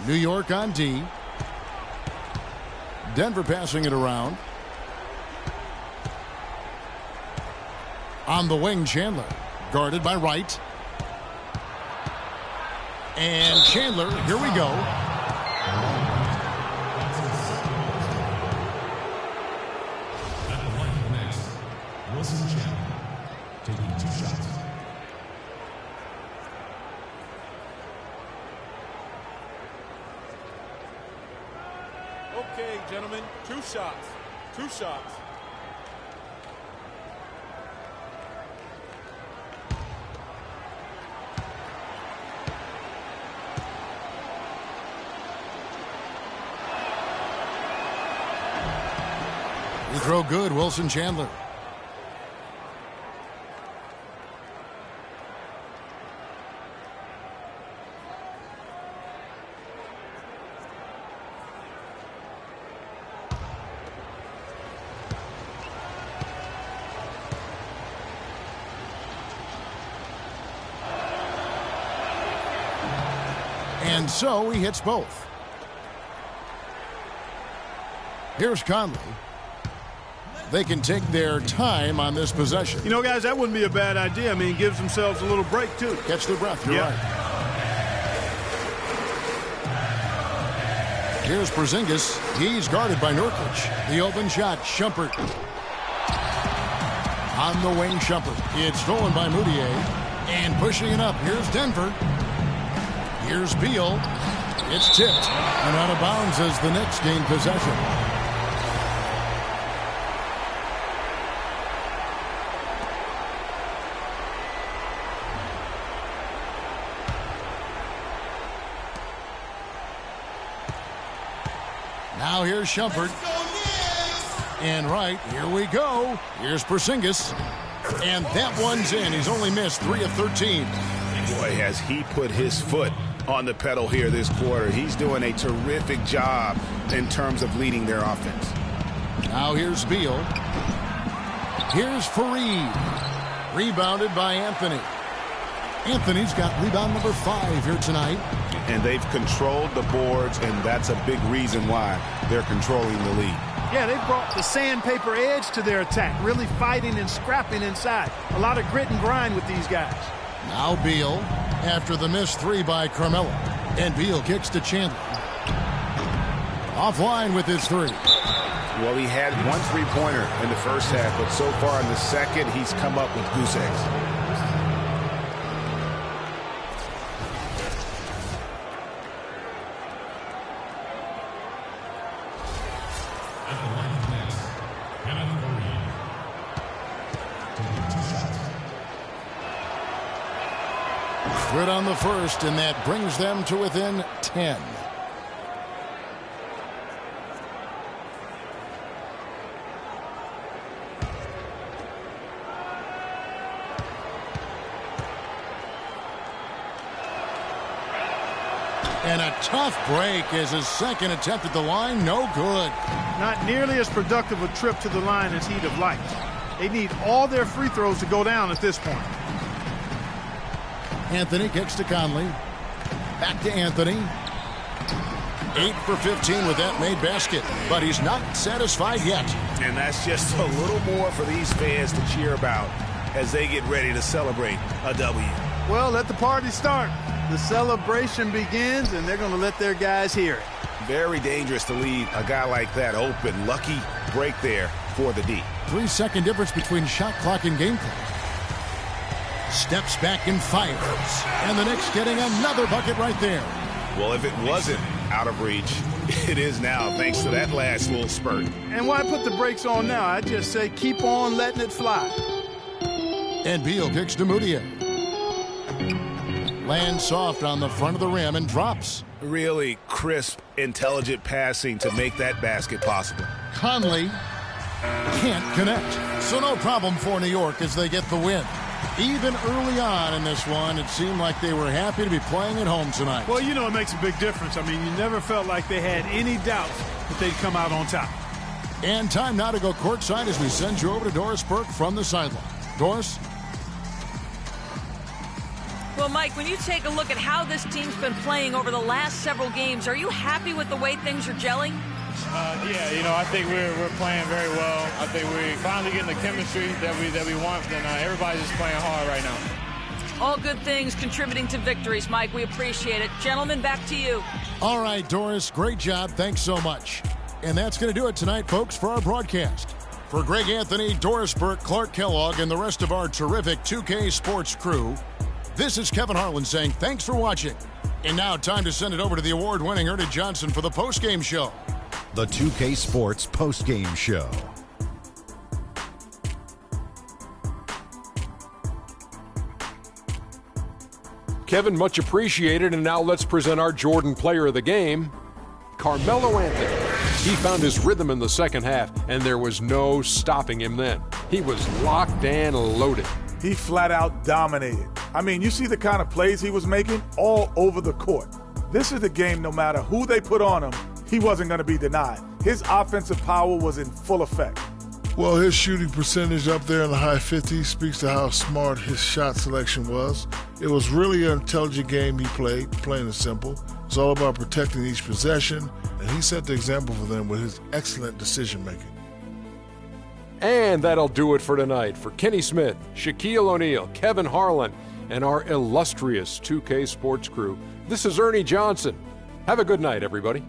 New York on D. Denver passing it around. On the wing, Chandler. Guarded by Wright. And Chandler, here we go. At the line for next, Wilson Chandler, taking 2 shots. Okay, gentlemen, 2 shots. 2 shots. You throw good, Wilson Chandler. And so he hits both. Here's Conley. They can take their time on this possession. You know, guys, that wouldn't be a bad idea. I mean, it gives themselves a little break, too. Catch their breath. You're right. Here's Porzingis. He's guarded by Nurkic. The open shot, Shumpert. On the wing, Shumpert. It's stolen by Moutier. And pushing it up. Here's Denver. Here's Beal. It's tipped. And out of bounds as the Knicks gain possession. Now here's Shumpert. And right, here we go. Here's Porzingis. And that one's in. He's only missed 3 of 13. Boy, has he put his foot on the pedal here this quarter. He's doing a terrific job in terms of leading their offense. Now here's Beal. Here's Fareed. Rebounded by Anthony. Anthony's got rebound number 5 here tonight. And they've controlled the boards, and that's a big reason why they're controlling the lead. Yeah, they've brought the sandpaper edge to their attack, really fighting and scrapping inside. A lot of grit and grind with these guys. Now Beal after the missed 3 by Carmelo. And Beal kicks to Chandler. Offline with his three. Well, he had one three-pointer in the first half, but so far in the second, he's come up with goose eggs. Good on the first, and that brings them to within 10. And a tough break as his second attempt at the line, no good. Not nearly as productive a trip to the line as he'd have liked. They need all their free throws to go down at this point. Anthony kicks to Conley. Back to Anthony. 8 for 15 with that made basket, but he's not satisfied yet. And that's just a little more for these fans to cheer about as they get ready to celebrate a W. Well, let the party start. The celebration begins, and they're going to let their guys hear it. Very dangerous to leave a guy like that open. Lucky break there for the D. 3-second difference between shot clock and game clock. Steps back and fires. And the Knicks getting another bucket right there. Well, if it wasn't out of reach, it is now thanks to that last little spurt. And why put the brakes on now? I just say keep on letting it fly. And Beal kicks to Mudiay. Lands soft on the front of the rim and drops. Really crisp, intelligent passing to make that basket possible. Conley can't connect. So no problem for New York as they get the win. Even early on in this one, it seemed like they were happy to be playing at home tonight. Well, you know, it makes a big difference. I mean, you never felt like they had any doubts that they'd come out on top. And time now to go courtside as we send you over to Doris Burke from the sideline. Doris? Well, Mike, when you take a look at how this team's been playing over the last several games, are you happy with the way things are gelling? Yeah, you know, I think we're playing very well. I think we're finally getting the chemistry that we want, and everybody's just playing hard right now. All good things contributing to victories, Mike. We appreciate it. Gentlemen, back to you. All right, Doris, great job. Thanks so much. And that's going to do it tonight, folks, for our broadcast. For Greg Anthony, Doris Burke, Clark Kellogg, and the rest of our terrific 2K Sports crew, this is Kevin Harlan saying thanks for watching. And now time to send it over to the award-winning Ernie Johnson for the postgame show. The 2K Sports postgame show. Kevin, much appreciated. And now let's present our Jordan player of the game, Carmelo Anthony. He found his rhythm in the second half, and there was no stopping him then. He was locked and loaded. He flat out dominated. I mean, you see the kind of plays he was making all over the court. This is the game, no matter who they put on him, he wasn't going to be denied. His offensive power was in full effect. Well, his shooting percentage up there in the high 50s speaks to how smart his shot selection was. It was really an intelligent game he played, plain and simple. It's all about protecting each possession, and he set the example for them with his excellent decision-making. And that'll do it for tonight. For Kenny Smith, Shaquille O'Neal, Kevin Harlan, and our illustrious 2K Sports crew, this is Ernie Johnson. Have a good night, everybody.